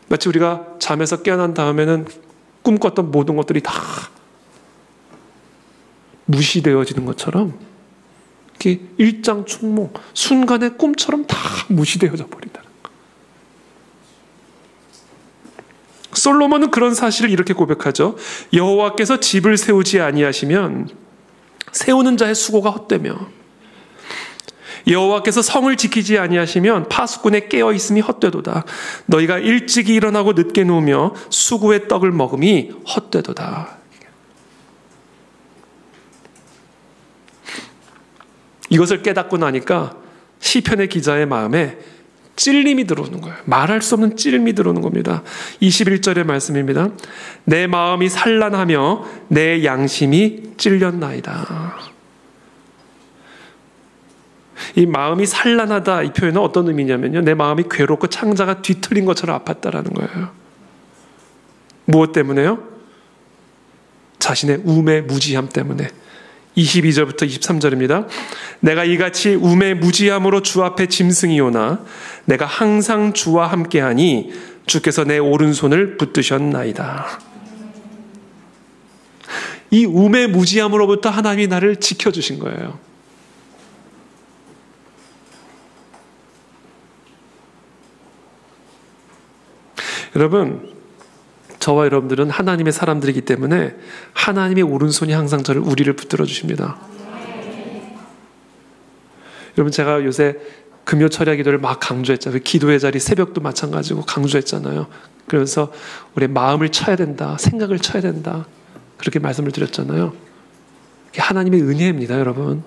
마치 우리가 잠에서 깨어난 다음에는 꿈꿨던 모든 것들이 다 무시되어지는 것처럼 이렇게 일장춘몽 순간의 꿈처럼 다 무시되어져 버린다는 거. 솔로몬은 그런 사실을 이렇게 고백하죠. 여호와께서 집을 세우지 아니하시면 세우는 자의 수고가 헛되며 여호와께서 성을 지키지 아니하시면 파수꾼의 깨어 있음이 헛되도다. 너희가 일찍이 일어나고 늦게 누우며 수구의 떡을 먹음이 헛되도다. 이것을 깨닫고 나니까 시편의 기자의 마음에 찔림이 들어오는 거예요. 말할 수 없는 찔림이 들어오는 겁니다. 21절의 말씀입니다. 내 마음이 산란하며 내 양심이 찔렸나이다. 이 마음이 산란하다 이 표현은 어떤 의미냐면요. 내 마음이 괴롭고 창자가 뒤틀린 것처럼 아팠다라는 거예요. 무엇 때문에요? 자신의 우매무지함 때문에. 22절부터 23절입니다. 내가 이같이 우매무지함으로 주 앞에 짐승이오나 내가 항상 주와 함께하니 주께서 내 오른손을 붙드셨나이다. 이 우매무지함으로부터 하나님이 나를 지켜주신 거예요. 여러분, 저와 여러분들은 하나님의 사람들이기 때문에 하나님의 오른손이 항상 우리를 붙들어 주십니다. 여러분, 제가 요새 금요 철야 기도를 막 강조했잖아요. 기도의 자리 새벽도 마찬가지고 강조했잖아요. 그래서 우리 마음을 쳐야 된다, 생각을 쳐야 된다, 그렇게 말씀을 드렸잖아요. 이게 하나님의 은혜입니다, 여러분.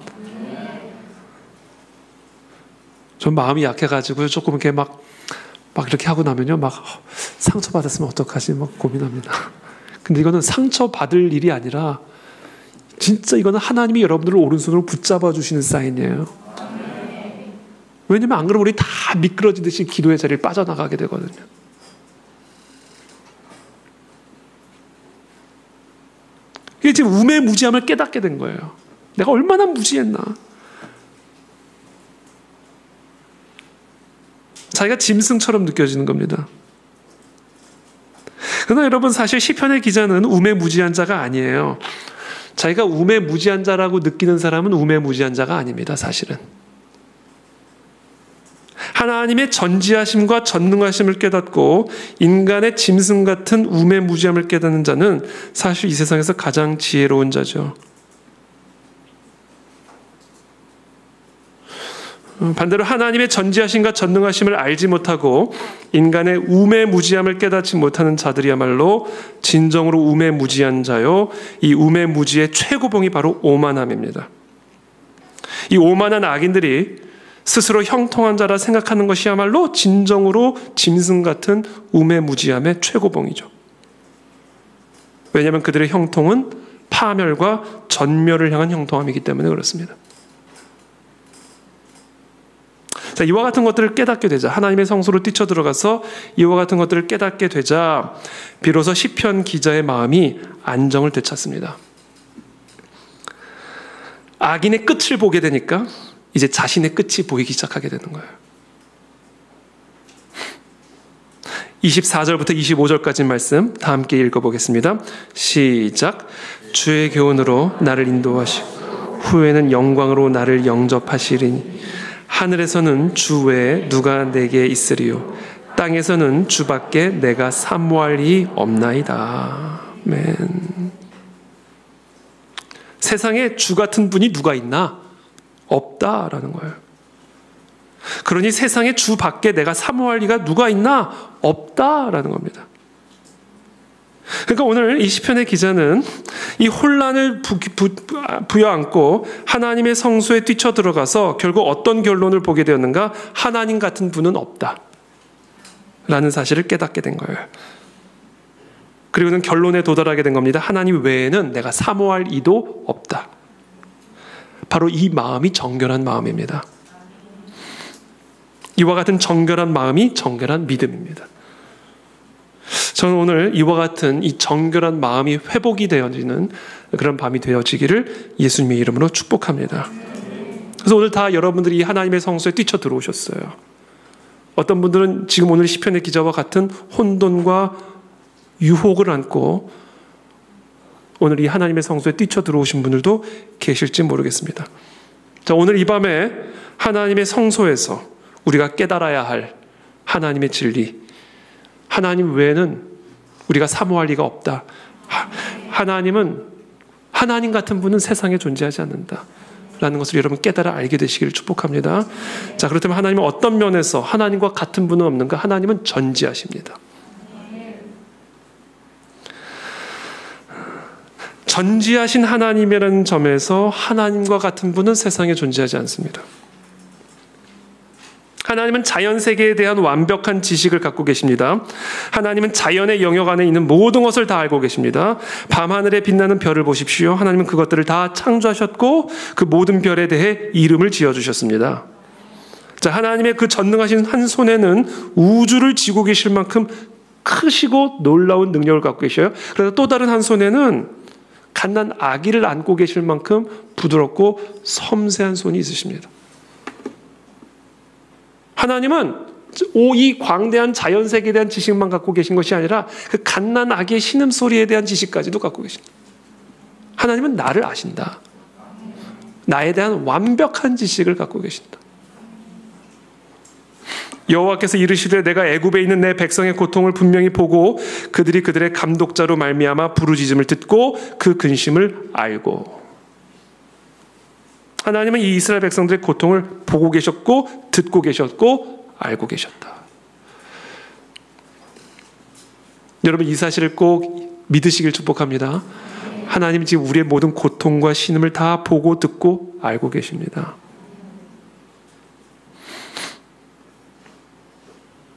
전 마음이 약해가지고 조금 이렇게 막 이렇게 하고 나면요, 상처받았으면 어떡하지, 고민합니다. 근데 이거는 상처받을 일이 아니라, 진짜 이거는 하나님이 여러분들을 오른손으로 붙잡아 주시는 사인이에요. 왜냐면 안 그러면 우리 다 미끄러지듯이 기도의 자리를 빠져나가게 되거든요. 이게 지금 우매무지함을 깨닫게 된 거예요. 내가 얼마나 무지했나. 자기가 짐승처럼 느껴지는 겁니다. 그러나 여러분, 사실 시편의 기자는 우매무지한 자가 아니에요. 자기가 우매무지한 자라고 느끼는 사람은 우매무지한 자가 아닙니다. 사실은 하나님의 전지하심과 전능하심을 깨닫고 인간의 짐승 같은 우매무지함을 깨닫는 자는 사실 이 세상에서 가장 지혜로운 자죠. 반대로 하나님의 전지하심과 전능하심을 알지 못하고 인간의 우매무지함을 깨닫지 못하는 자들이야말로 진정으로 우매무지한 자요, 이 우매무지의 최고봉이 바로 오만함입니다. 이 오만한 악인들이 스스로 형통한 자라 생각하는 것이야말로 진정으로 짐승 같은 우매무지함의 최고봉이죠. 왜냐하면 그들의 형통은 파멸과 전멸을 향한 형통함이기 때문에 그렇습니다. 자, 이와 같은 것들을 깨닫게 되자, 하나님의 성소로 뛰쳐들어가서 이와 같은 것들을 깨닫게 되자 비로소 시편 기자의 마음이 안정을 되찾습니다. 악인의 끝을 보게 되니까 이제 자신의 끝이 보이기 시작하게 되는 거예요. 24절부터 25절까지 말씀 다 함께 읽어보겠습니다. 시작. 주의 교훈으로 나를 인도하시고 후에는 영광으로 나를 영접하시리니 하늘에서는 주 외에 누가 내게 있으리요 땅에서는 주밖에 내가 사모할 이 없나이다. 아멘. 세상에 주 같은 분이 누가 있나? 없다라는 거예요. 그러니 세상에 주 밖에 내가 사모할 리가 누가 있나? 없다라는 겁니다. 그러니까 오늘 이 시편의 기자는 이 혼란을 부여안고 하나님의 성소에 뛰쳐들어가서 결국 어떤 결론을 보게 되었는가? 하나님 같은 분은 없다 라는 사실을 깨닫게 된 거예요. 그리고는 결론에 도달하게 된 겁니다. 하나님 외에는 내가 사모할 이도 없다. 바로 이 마음이 정결한 마음입니다. 이와 같은 정결한 마음이 정결한 믿음입니다. 저는 오늘 이와 같은 이 정결한 마음이 회복이 되어지는 그런 밤이 되어지기를 예수님의 이름으로 축복합니다. 그래서 오늘 다 여러분들이 하나님의 성소에 뛰쳐 들어오셨어요. 어떤 분들은 지금 오늘 시편의 기자와 같은 혼돈과 유혹을 안고 오늘 이 하나님의 성소에 뛰쳐 들어오신 분들도 계실지 모르겠습니다. 자, 오늘 이 밤에 하나님의 성소에서 우리가 깨달아야 할 하나님의 진리, 하나님 외에는 우리가 사모할 리가 없다. 하나님 같은 분은 세상에 존재하지 않는다 라는 것을 여러분 깨달아 알게 되시기를 축복합니다. 자, 그렇다면 하나님은 어떤 면에서 하나님과 같은 분은 없는가? 하나님은 전지하십니다. 전지하신 하나님이라는 점에서 하나님과 같은 분은 세상에 존재하지 않습니다. 하나님은 자연 세계에 대한 완벽한 지식을 갖고 계십니다. 하나님은 자연의 영역 안에 있는 모든 것을 다 알고 계십니다. 밤하늘에 빛나는 별을 보십시오. 하나님은 그것들을 다 창조하셨고 그 모든 별에 대해 이름을 지어주셨습니다. 자, 하나님의 그 전능하신 한 손에는 우주를 쥐고 계실 만큼 크시고 놀라운 능력을 갖고 계셔요. 그래서 또 다른 한 손에는 갓난 아기를 안고 계실 만큼 부드럽고 섬세한 손이 있으십니다. 하나님은 이 광대한 자연세계에 대한 지식만 갖고 계신 것이 아니라 그 갓난 아기의 신음소리에 대한 지식까지도 갖고 계십니다. 하나님은 나를 아신다. 나에 대한 완벽한 지식을 갖고 계신다. 여호와께서 이르시되 내가 애굽에 있는 내 백성의 고통을 분명히 보고 그들이 그들의 감독자로 말미암아 부르짖음을 듣고 그 근심을 알고. 하나님은 이 이스라엘 백성들의 고통을 보고 계셨고 듣고 계셨고 알고 계셨다. 여러분 이 사실을 꼭 믿으시길 축복합니다. 하나님 지금 우리의 모든 고통과 신음을 다 보고 듣고 알고 계십니다.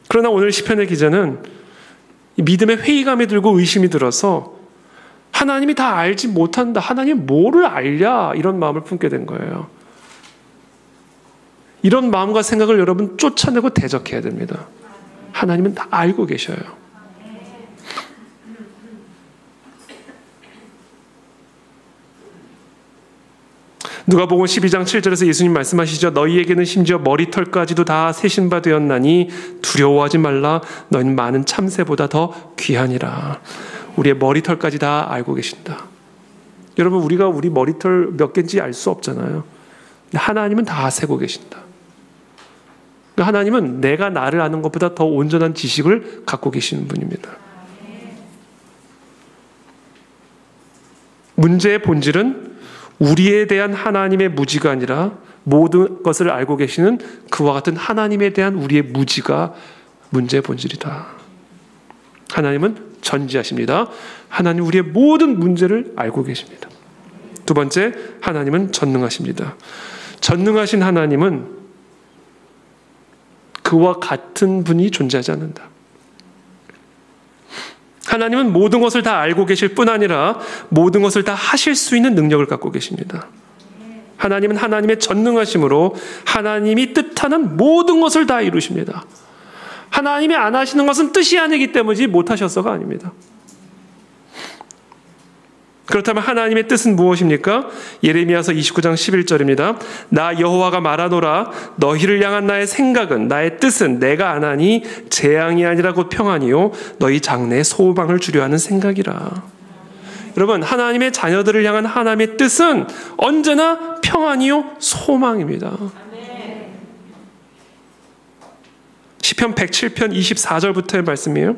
그러나 오늘 시편의 기자는 믿음의 회의감이 들고 의심이 들어서 하나님이 다 알지 못한다. 하나님 뭐를 알랴? 이런 마음을 품게 된 거예요. 이런 마음과 생각을 여러분 쫓아내고 대적해야 됩니다. 하나님은 다 알고 계셔요. 누가복음 12장 7절에서 예수님 말씀하시죠. 너희에게는 심지어 머리털까지도 다 세신 바 되었나니 두려워하지 말라. 너희는 많은 참새보다 더 귀하니라. 우리의 머리털까지 다 알고 계신다. 여러분 우리가 우리 머리털 몇 개인지 알 수 없잖아요. 근데 하나님은 다 세고 계신다. 하나님은 내가 나를 아는 것보다 더 온전한 지식을 갖고 계시는 분입니다. 문제의 본질은 우리에 대한 하나님의 무지가 아니라 모든 것을 알고 계시는 그와 같은 하나님에 대한 우리의 무지가 문제의 본질이다. 하나님은 전지하십니다. 하나님 우리의 모든 문제를 알고 계십니다. 두 번째, 하나님은 전능하십니다. 전능하신 하나님은 그와 같은 분이 존재하지 않는다. 하나님은 모든 것을 다 알고 계실 뿐 아니라 모든 것을 다 하실 수 있는 능력을 갖고 계십니다. 하나님은 하나님의 전능하심으로 하나님이 뜻하는 모든 것을 다 이루십니다. 하나님이 안 하시는 것은 뜻이 아니기 때문이지 못하셔서가 아닙니다. 그렇다면 하나님의 뜻은 무엇입니까? 예레미야서 29장 11절입니다. 나 여호와가 말하노라. 너희를 향한 나의 생각은, 나의 뜻은 내가 안 하니 재앙이 아니라 곧 평안이요 너희 장래에 소망을 주려 하는 생각이라. 여러분 하나님의 자녀들을 향한 하나님의 뜻은 언제나 평안이요 소망입니다. 시편 107편 24절부터의 말씀이에요.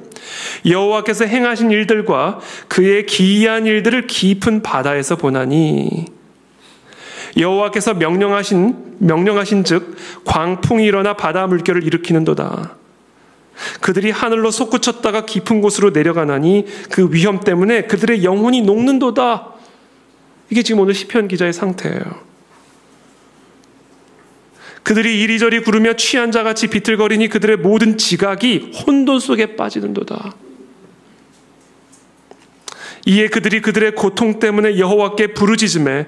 여호와께서 행하신 일들과 그의 기이한 일들을 깊은 바다에서 보나니 여호와께서 명령하신 즉 광풍이 일어나 바다 물결을 일으키는도다. 그들이 하늘로 솟구쳤다가 깊은 곳으로 내려가나니 그 위험 때문에 그들의 영혼이 녹는도다. 이게 지금 오늘 시편 기자의 상태예요. 그들이 이리저리 구르며 취한 자같이 비틀거리니 그들의 모든 지각이 혼돈 속에 빠지는도다. 이에 그들이 그들의 고통 때문에 여호와께 부르짖음에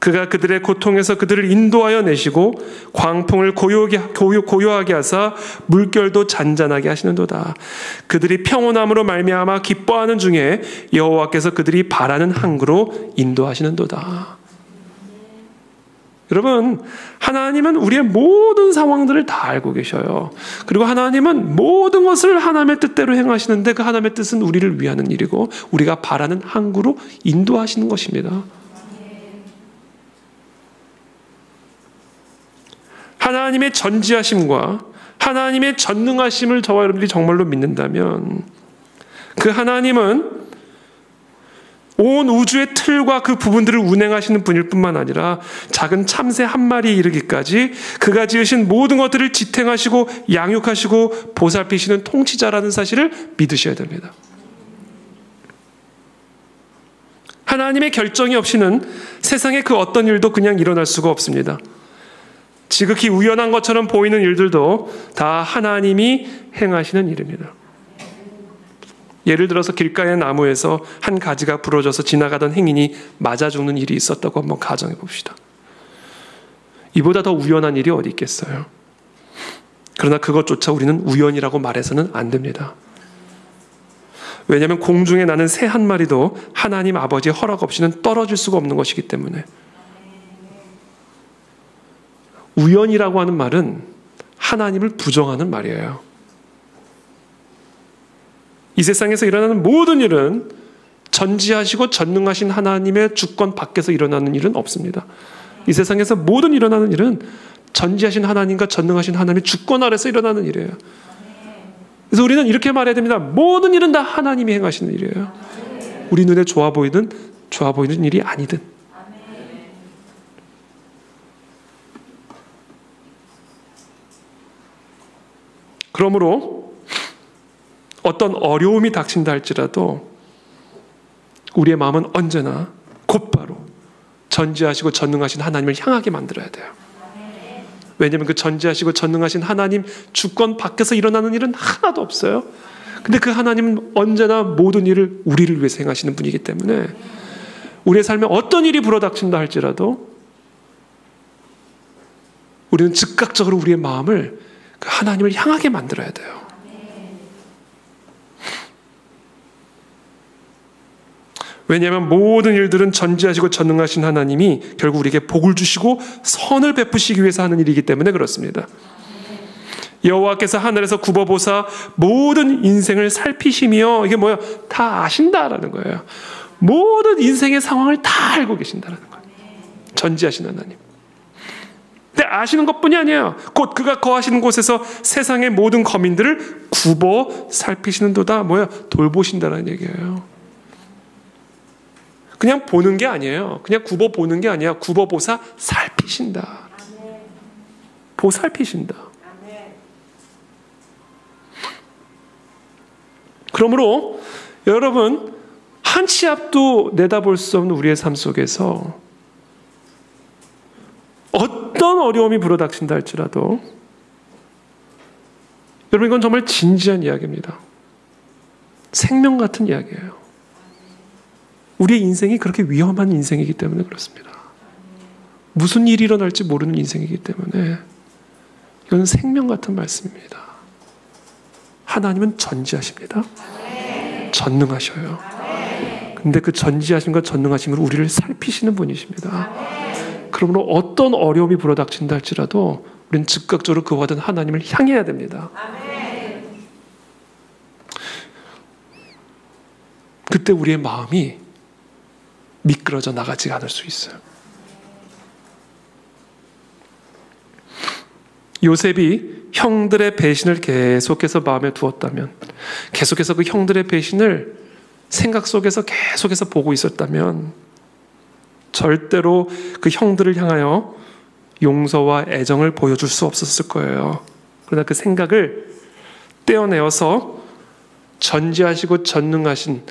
그가 그들의 고통에서 그들을 인도하여 내시고 광풍을 고요하게 하사 물결도 잔잔하게 하시는도다. 그들이 평온함으로 말미암아 기뻐하는 중에 여호와께서 그들이 바라는 항구로 인도하시는도다. 여러분, 하나님은 우리의 모든 상황들을 다 알고 계셔요. 그리고 하나님은 모든 것을 하나님의 뜻대로 행하시는데 그 하나님의 뜻은 우리를 위하는 일이고 우리가 바라는 항구로 인도하시는 것입니다. 하나님의 전지하심과 하나님의 전능하심을 저와 여러분들이 정말로 믿는다면 그 하나님은 온 우주의 틀과 그 부분들을 운행하시는 분일 뿐만 아니라 작은 참새 한 마리에 이르기까지 그가 지으신 모든 것들을 지탱하시고 양육하시고 보살피시는 통치자라는 사실을 믿으셔야 됩니다. 하나님의 결정이 없이는 세상의 그 어떤 일도 그냥 일어날 수가 없습니다. 지극히 우연한 것처럼 보이는 일들도 다 하나님이 행하시는 일입니다. 예를 들어서 길가의 나무에서 한 가지가 부러져서 지나가던 행인이 맞아 죽는 일이 있었다고 한번 가정해 봅시다. 이보다 더 우연한 일이 어디 있겠어요? 그러나 그것조차 우리는 우연이라고 말해서는 안 됩니다. 왜냐하면 공중에 나는 새 한 마리도 하나님 아버지의 허락 없이는 떨어질 수가 없는 것이기 때문에. 우연이라고 하는 말은 하나님을 부정하는 말이에요. 이 세상에서 일어나는 모든 일은 전지하시고 전능하신 하나님의 주권 밖에서 일어나는 일은 없습니다. 이 세상에서 모든 일어나는 일은 전지하신 하나님과 전능하신 하나님의 주권 아래서 일어나는 일이에요. 그래서 우리는 이렇게 말해야 됩니다. 모든 일은 다 하나님이 행하시는 일이에요. 우리 눈에 좋아 보이든 일이 아니든. 그러므로 어떤 어려움이 닥친다 할지라도 우리의 마음은 언제나 곧바로 전지하시고 전능하신 하나님을 향하게 만들어야 돼요. 왜냐하면 그 전지하시고 전능하신 하나님 주권 밖에서 일어나는 일은 하나도 없어요. 근데 그 하나님은 언제나 모든 일을 우리를 위해서 행하시는 분이기 때문에 우리의 삶에 어떤 일이 불어닥친다 할지라도 우리는 즉각적으로 우리의 마음을 그 하나님을 향하게 만들어야 돼요. 왜냐하면 모든 일들은 전지하시고 전능하신 하나님이 결국 우리에게 복을 주시고 선을 베푸시기 위해서 하는 일이기 때문에 그렇습니다. 여호와께서 하늘에서 굽어보사 모든 인생을 살피시며 이게 뭐야? 다 아신다라는 거예요. 모든 인생의 상황을 다 알고 계신다라는 거예요. 전지하신 하나님. 근데 아시는 것뿐이 아니에요. 곧 그가 거하시는 곳에서 세상의 모든 거민들을 굽어 살피시는 도다 뭐야? 돌보신다라는 얘기예요. 그냥 보는 게 아니에요. 그냥 굽어 보는 게 아니야. 굽어 보사 살피신다. 보살피신다. 그러므로 여러분 한 치 앞도 내다볼 수 없는 우리의 삶 속에서 어떤 어려움이 불어닥친다 할지라도 여러분 이건 정말 진지한 이야기입니다. 생명 같은 이야기예요. 우리의 인생이 그렇게 위험한 인생이기 때문에 그렇습니다. 무슨 일이 일어날지 모르는 인생이기 때문에 이건 생명 같은 말씀입니다. 하나님은 전지하십니다. 전능하셔요. 근데 그 전지하심과 전능하심으로 우리를 살피시는 분이십니다. 그러므로 어떤 어려움이 불어닥친다 할지라도 우리는 즉각적으로 그와 같은 하나님을 향해야 됩니다. 그때 우리의 마음이 미끄러져 나가지 않을 수 있어요. 요셉이 형들의 배신을 계속해서 마음에 두었다면, 계속해서 그 형들의 배신을 생각 속에서 계속해서 보고 있었다면 절대로 그 형들을 향하여 용서와 애정을 보여줄 수 없었을 거예요. 그러나 그 생각을 떼어내어서 전지하시고 전능하신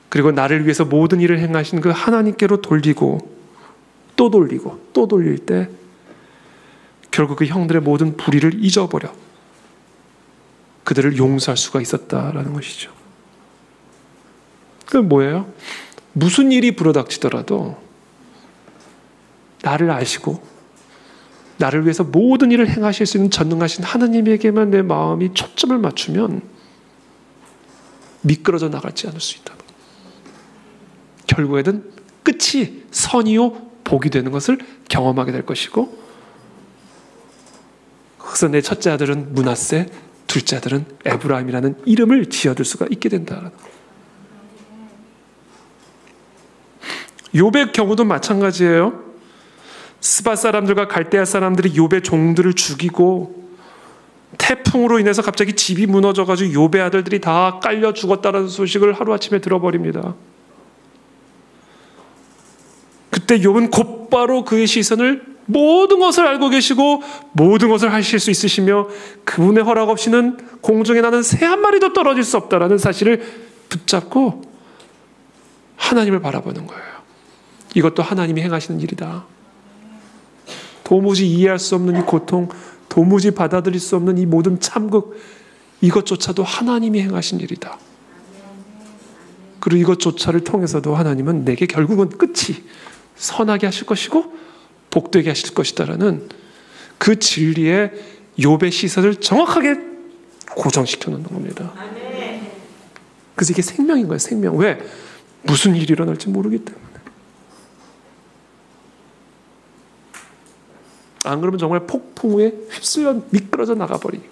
그리고 나를 위해서 모든 일을 행하신 그 하나님께로 돌리고 또 돌리고 또 돌릴 때 결국 그 형들의 모든 불의를 잊어버려 그들을 용서할 수가 있었다라는 것이죠. 그건 뭐예요? 무슨 일이 불어닥치더라도 나를 아시고 나를 위해서 모든 일을 행하실 수 있는 전능하신 하나님에게만 내 마음이 초점을 맞추면 미끄러져 나가지 않을 수 있다. 결국에는 끝이 선이요 복이 되는 것을 경험하게 될 것이고, 그래서 내 첫째 아들은 므낫세, 둘째 아들은 에브라임이라는 이름을 지어둘 수가 있게 된다. 욥의 경우도 마찬가지예요. 스바 사람들과 갈대아 사람들이 욥의 종들을 죽이고 태풍으로 인해서 갑자기 집이 무너져가지고 욥의 아들들이 다 깔려 죽었다는 소식을 하루아침에 들어버립니다. 그때 욥은 곧바로 그의 시선을 모든 것을 알고 계시고 모든 것을 하실 수 있으시며 그분의 허락 없이는 공중에 나는 새 한 마리도 떨어질 수 없다라는 사실을 붙잡고 하나님을 바라보는 거예요. 이것도 하나님이 행하시는 일이다. 도무지 이해할 수 없는 이 고통, 도무지 받아들일 수 없는 이 모든 참극, 이것조차도 하나님이 행하신 일이다. 그리고 이것조차를 통해서도 하나님은 내게 결국은 끝이 선하게 하실 것이고 복되게 하실 것이다라는 그 진리에 욥의 시선을 정확하게 고정시켜 놓는 겁니다. 그래서 이게 생명인 거예요. 생명. 왜? 무슨 일이 일어날지 모르기 때문에. 안 그러면 정말 폭풍 후에 휩쓸려 미끄러져 나가버리니.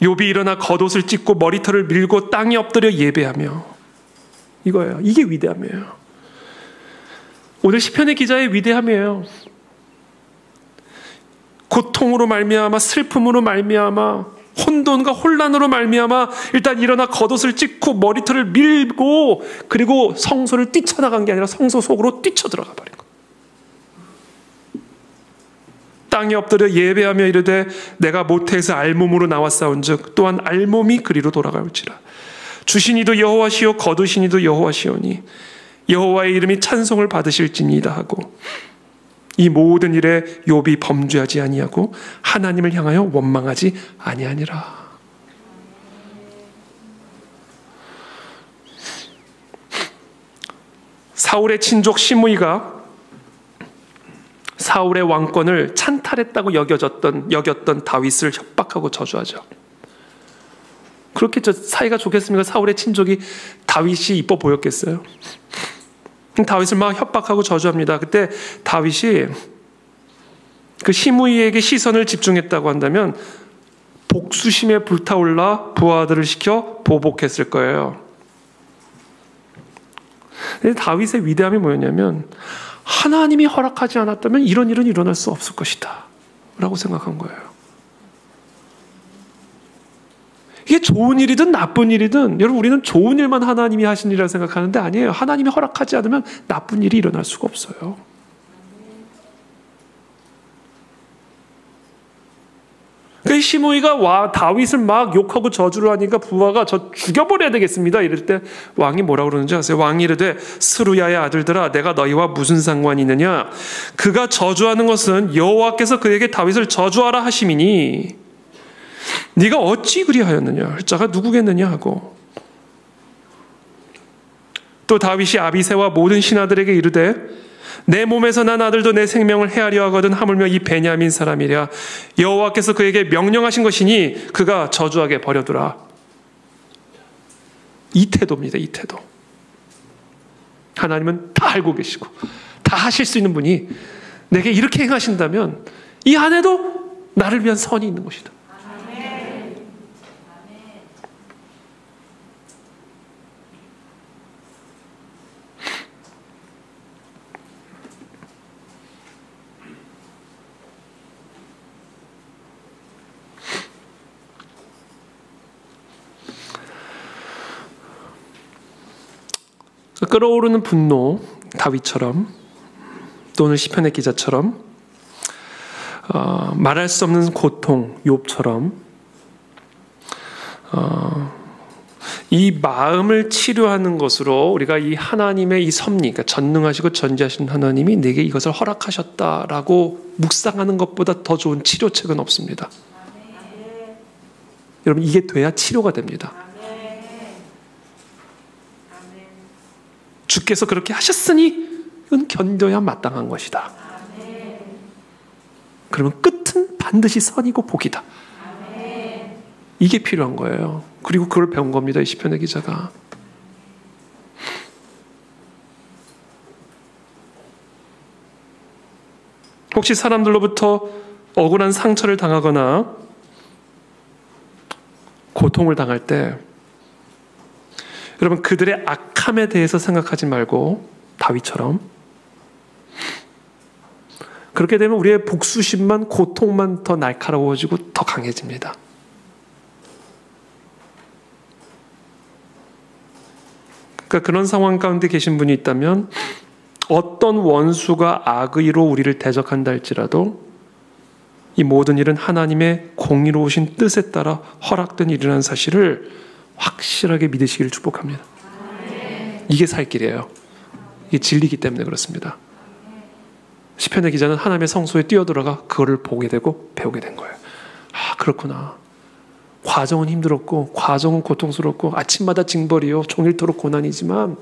욥이 일어나 겉옷을 찢고 머리털을 밀고 땅에 엎드려 예배하며, 이거예요. 이게 위대함이에요. 오늘 시편의 기자의 위대함이에요. 고통으로 말미암아, 슬픔으로 말미암아, 혼돈과 혼란으로 말미암아 일단 일어나 겉옷을 찢고 머리털을 밀고 그리고 성소를 뛰쳐나간 게 아니라 성소 속으로 뛰쳐들어가 버린 거예요. 땅에 엎드려 예배하며 이르되 내가 모태에서 알몸으로 나왔사온즉 또한 알몸이 그리로 돌아갈지라. 주신 이도 여호와시요 거두신 이도 여호와시오니 여호와의 이름이 찬송을 받으실지니이다 하고, 이 모든 일에 욥이 범죄하지 아니하고 하나님을 향하여 원망하지 아니하니라. 사울의 친족 시므이가 사울의 왕권을 찬탈했다고 여겼던 다윗을 협박하고 저주하죠. 그렇게 사이가 좋겠습니까? 사울의 친족이 다윗이 이뻐 보였겠어요? 다윗을 막 협박하고 저주합니다. 그때 다윗이 그 시므이에게 시선을 집중했다고 한다면 복수심에 불타올라 부하들을 시켜 보복했을 거예요. 근데 다윗의 위대함이 뭐였냐면 하나님이 허락하지 않았다면 이런 일은 일어날 수 없을 것이다 라고 생각한 거예요. 이게 좋은 일이든 나쁜 일이든, 여러분 우리는 좋은 일만 하나님이 하신 일이라고 생각하는데 아니에요. 하나님이 허락하지 않으면 나쁜 일이 일어날 수가 없어요. 그 시므이가 다윗을 막 욕하고 저주를 하니까 부하가 저 죽여버려야 되겠습니다. 이럴 때 왕이 뭐라고 그러는지 아세요? 왕이 이르되 스루야의 아들들아 내가 너희와 무슨 상관이 있느냐? 그가 저주하는 것은 여호와께서 그에게 다윗을 저주하라 하심이니 네가 어찌 그리하였느냐? 자가 누구겠느냐 하고, 또 다윗이 아비새와 모든 신하들에게 이르되 내 몸에서 난 아들도 내 생명을 해하려 하거든 하물며 이 베냐민 사람이랴. 여호와께서 그에게 명령하신 것이니 그가 저주하게 버려두라. 이 태도입니다. 이 태도. 하나님은 다 알고 계시고 다 하실 수 있는 분이 내게 이렇게 행하신다면 이 안에도 나를 위한 선이 있는 것이다. 끓어오르는 분노, 다윗처럼 또는 시편의 기자처럼, 말할 수 없는 고통, 욥처럼 이 마음을 치료하는 것으로 우리가 이 하나님의 이 섭리, 그러니까 전능하시고 전지하신 하나님이 내게 이것을 허락하셨다라고 묵상하는 것보다 더 좋은 치료책은 없습니다. 여러분 이게 돼야 치료가 됩니다. 주께서 그렇게 하셨으니 이건 견뎌야 마땅한 것이다. 그러면 끝은 반드시 선이고 복이다. 이게 필요한 거예요. 그리고 그걸 배운 겁니다, 이 시편의 기자가. 혹시 사람들로부터 억울한 상처를 당하거나 고통을 당할 때 여러분 그들의 악함에 대해서 생각하지 말고 다윗처럼 그렇게 되면 우리의 복수심만 고통만 더 날카로워지고 더 강해집니다. 그러니까 그런 상황 가운데 계신 분이 있다면 어떤 원수가 악의로 우리를 대적한다 할지라도 이 모든 일은 하나님의 공의로우신 뜻에 따라 허락된 일이라는 사실을 확실하게 믿으시기를 축복합니다. 이게 살 길이에요. 이게 진리이기 때문에 그렇습니다. 시편의 기자는 하나님의 성소에 뛰어들어가 그거를 보게 되고 배우게 된 거예요. 아, 그렇구나. 과정은 힘들었고 과정은 고통스럽고 아침마다 징벌이요 종일토록 고난이지만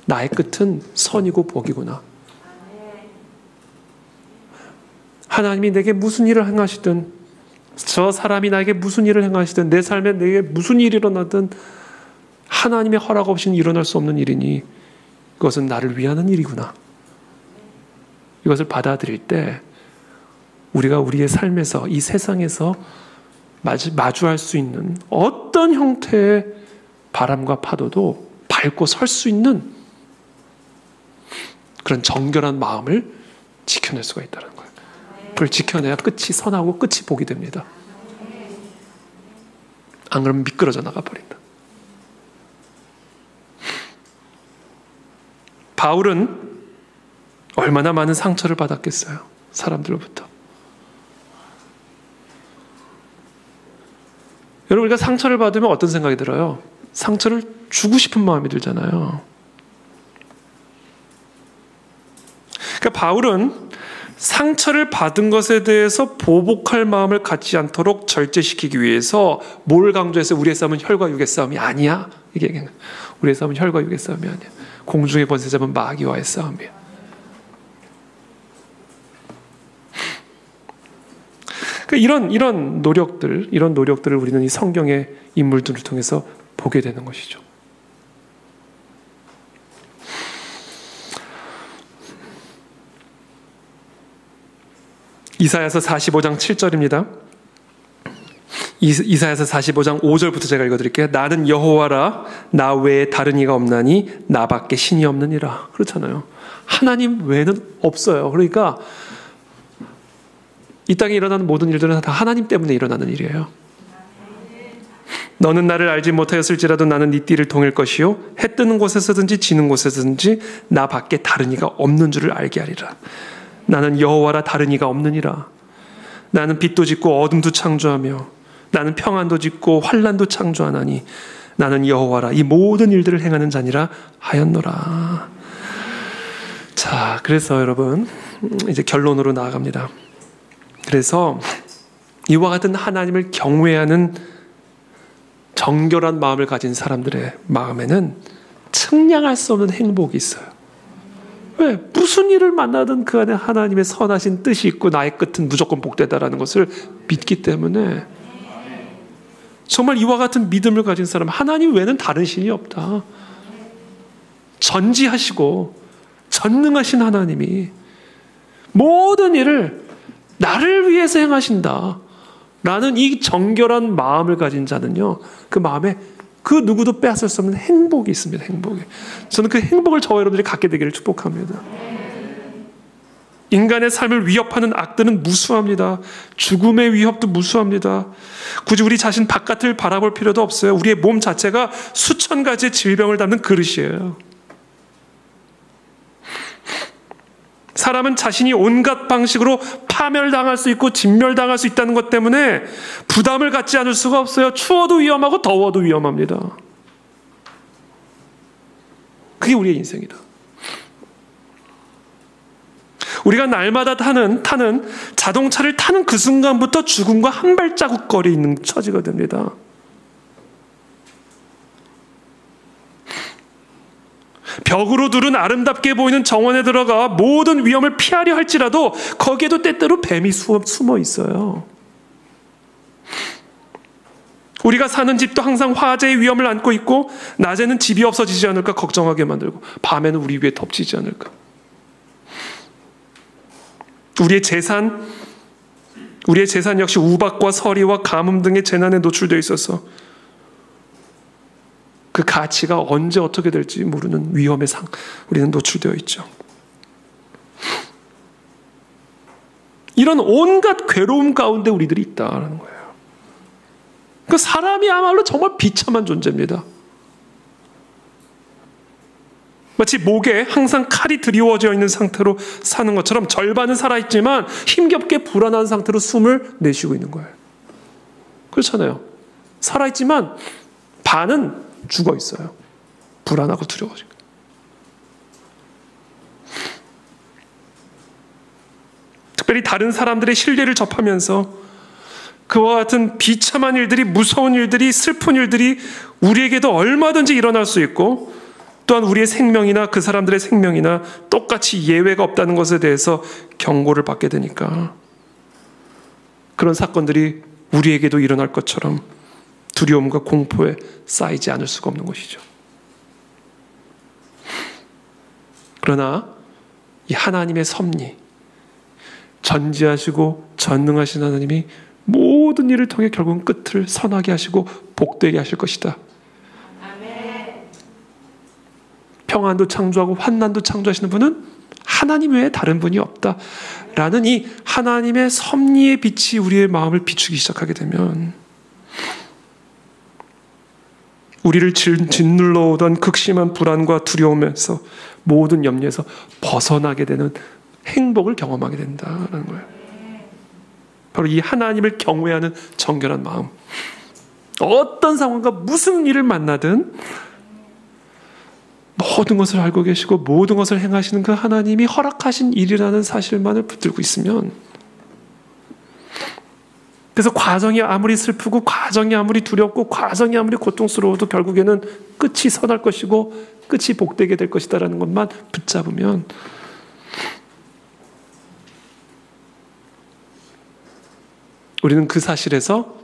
나의 끝은 선이고 복이구나. 하나님이 내게 무슨 일을 행하시든 저 사람이 나에게 무슨 일을 행하시든 내 삶에 내게 무슨 일이 일어나든 하나님의 허락 없이는 일어날 수 없는 일이니 그것은 나를 위하는 일이구나. 이것을 받아들일 때 우리가 우리의 삶에서 이 세상에서 마주할 수 있는 어떤 형태의 바람과 파도도 밟고 설 수 있는 그런 정결한 마음을 지켜낼 수가 있다는 거예요. 그걸 지켜내야 끝이 선하고 끝이 복이 됩니다. 안 그러면 미끄러져 나가버린다. 바울은 얼마나 많은 상처를 받았겠어요. 사람들로부터. 여러분 우리가 상처를 받으면 어떤 생각이 들어요? 상처를 주고 싶은 마음이 들잖아요. 그러니까 바울은 상처를 받은 것에 대해서 보복할 마음을 갖지 않도록 절제시키기 위해서 뭘 강조해서 우리의 싸움은 혈과 육의 싸움이 아니야? 이게 얘기해요. 우리의 싸움은 혈과 육의 싸움이 아니야. 공중의 권세 잡은 마귀와의 싸움이야. 그러니까 이런 노력들을 우리는 이 성경의 인물들을 통해서 보게 되는 것이죠. 이사야서 45장 7절입니다. 이사야서 45장 5절부터 제가 읽어드릴게요. 나는 여호와라 나 외에 다른 이가 없나니 나밖에 신이 없느니라. 그렇잖아요. 하나님 외에는 없어요. 그러니까 이 땅에 일어나는 모든 일들은 다 하나님 때문에 일어나는 일이에요. 너는 나를 알지 못하였을지라도 나는 네 띠를 통일 것이요 해 뜨는 곳에서든지 지는 곳에서든지 나 밖에 다른 이가 없는 줄을 알게 하리라. 나는 여호와라 다른 이가 없느니라. 나는 빛도 짓고 어둠도 창조하며 나는 평안도 짓고 환난도 창조하나니 나는 여호와라 이 모든 일들을 행하는 자니라 하였노라. 자, 그래서 여러분 이제 결론으로 나아갑니다. 그래서 이와 같은 하나님을 경외하는 정결한 마음을 가진 사람들의 마음에는 측량할 수 없는 행복이 있어요. 왜? 무슨 일을 만나든 그 안에 하나님의 선하신 뜻이 있고 나의 끝은 무조건 복되다라는 것을 믿기 때문에 정말 이와 같은 믿음을 가진 사람, 하나님 외에는 다른 신이 없다. 전지하시고 전능하신 하나님이 모든 일을 나를 위해서 행하신다 라는 이 정결한 마음을 가진 자는요, 그 마음에 그 누구도 빼앗을 수 없는 행복이 있습니다. 행복이. 저는 그 행복을 저와 여러분들이 갖게 되기를 축복합니다. 인간의 삶을 위협하는 악들은 무수합니다. 죽음의 위협도 무수합니다. 굳이 우리 자신 바깥을 바라볼 필요도 없어요. 우리의 몸 자체가 수천 가지의 질병을 담는 그릇이에요. 사람은 자신이 온갖 방식으로 파멸당할 수 있고 진멸당할 수 있다는 것 때문에 부담을 갖지 않을 수가 없어요. 추워도 위험하고 더워도 위험합니다. 그게 우리의 인생이다. 우리가 날마다 타는 자동차를 타는 그 순간부터 죽음과 한 발자국 거리에 있는 처지가 됩니다. 벽으로 둘은 아름답게 보이는 정원에 들어가 모든 위험을 피하려 할지라도 거기에도 때때로 뱀이 숨어 있어요. 우리가 사는 집도 항상 화재의 위험을 안고 있고 낮에는 집이 없어지지 않을까 걱정하게 만들고 밤에는 우리 위에 덮치지 않을까. 우리의 재산 역시 우박과 서리와 가뭄 등의 재난에 노출되어 있어서 그 가치가 언제 어떻게 될지 모르는 위험에 우리는 노출되어 있죠. 이런 온갖 괴로움 가운데 우리들이 있다는 거예요. 그 사람이야말로 정말 비참한 존재입니다. 마치 목에 항상 칼이 드리워져 있는 상태로 사는 것처럼 절반은 살아있지만 힘겹게 불안한 상태로 숨을 내쉬고 있는 거예요. 그렇잖아요. 살아있지만 반은 죽어 있어요. 불안하고 두려워지고. 특별히 다른 사람들의 신뢰를 접하면서 그와 같은 비참한 일들이, 무서운 일들이, 슬픈 일들이 우리에게도 얼마든지 일어날 수 있고 또한 우리의 생명이나 그 사람들의 생명이나 똑같이 예외가 없다는 것에 대해서 경고를 받게 되니까 그런 사건들이 우리에게도 일어날 것처럼 두려움과 공포에 쌓이지 않을 수가 없는 것이죠. 그러나 이 하나님의 섭리, 전지하시고 전능하신 하나님이 모든 일을 통해 결국은 끝을 선하게 하시고 복되게 하실 것이다. 평안도 창조하고 환난도 창조하시는 분은 하나님 외에 다른 분이 없다라는 이 하나님의 섭리의 빛이 우리의 마음을 비추기 시작하게 되면 우리를 짓눌러 오던 극심한 불안과 두려움에서 모든 염려에서 벗어나게 되는 행복을 경험하게 된다는 거예요. 바로 이 하나님을 경외하는 정결한 마음. 어떤 상황과 무슨 일을 만나든 모든 것을 알고 계시고 모든 것을 행하시는 그 하나님이 허락하신 일이라는 사실만을 붙들고 있으면, 그래서 과정이 아무리 슬프고 과정이 아무리 두렵고 과정이 아무리 고통스러워도 결국에는 끝이 선할 것이고 끝이 복되게 될 것이다라는 것만 붙잡으면 우리는 그 사실에서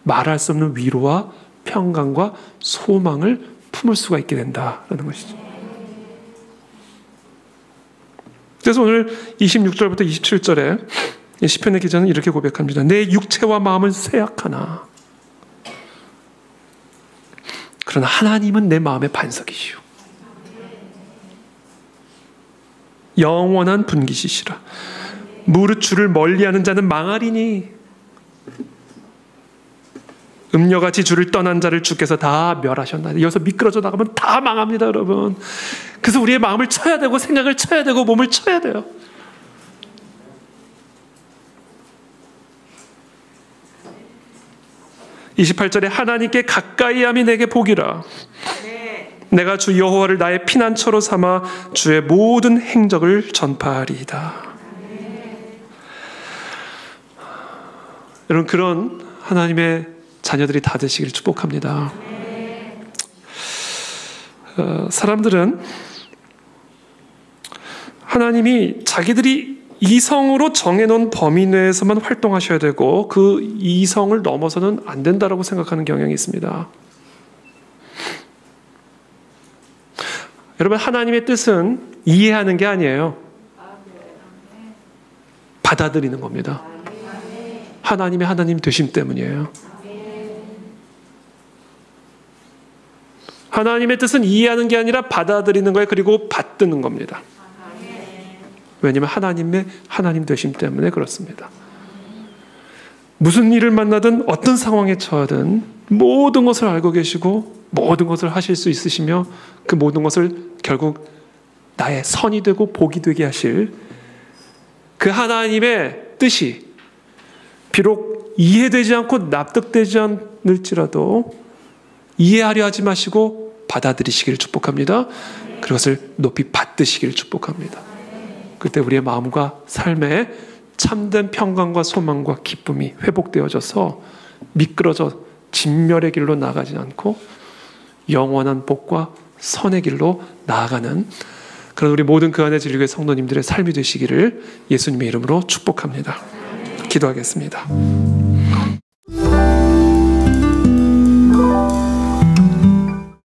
말할 수 없는 위로와 평강과 소망을 품을 수가 있게 된다라는 것이죠. 그래서 오늘 26절부터 27절에 시편의 기자는 이렇게 고백합니다. 내 육체와 마음은 쇠약하나 그러나 하나님은 내 마음의 반석이시오. 영원한 분기시시라. 무릇 주를 멀리하는 자는 망하리니 음녀같이 주를 떠난 자를 주께서 다 멸하셨나이다. 여기서 미끄러져 나가면 다 망합니다, 여러분. 그래서 우리의 마음을 쳐야 되고 생각을 쳐야 되고 몸을 쳐야 돼요. (28절에) 하나님께 가까이함이 내게 복이라. 내가 주 여호와를 나의 피난처로 삼아 주의 모든 행적을 전파하리이다. 여러분, 그런 하나님의 자녀들이 다 되시기를 축복합니다. 사람들은 하나님이 자기들이 이성으로 정해놓은 범위 내에서만 활동하셔야 되고 그 이성을 넘어서는 안 된다라고 생각하는 경향이 있습니다. 여러분, 하나님의 뜻은 이해하는 게 아니에요. 받아들이는 겁니다. 하나님의 하나님 되심 때문이에요. 하나님의 뜻은 이해하는 게 아니라 받아들이는 거예요. 그리고 받드는 겁니다. 왜냐하면 하나님의 하나님 되심 때문에 그렇습니다. 무슨 일을 만나든 어떤 상황에 처하든 모든 것을 알고 계시고 모든 것을 하실 수 있으시며 그 모든 것을 결국 나의 선이 되고 복이 되게 하실 그 하나님의 뜻이 비록 이해되지 않고 납득되지 않을지라도 이해하려 하지 마시고 받아들이시기를 축복합니다. 그것을 높이 받드시기를 축복합니다. 그때 우리의 마음과 삶에 참된 평강과 소망과 기쁨이 회복되어져서 미끄러져 진멸의 길로 나가지 않고 영원한 복과 선의 길로 나아가는 그런 우리 모든 그 안에 진리교회 성도님들의 삶이 되시기를 예수님의 이름으로 축복합니다. 기도하겠습니다.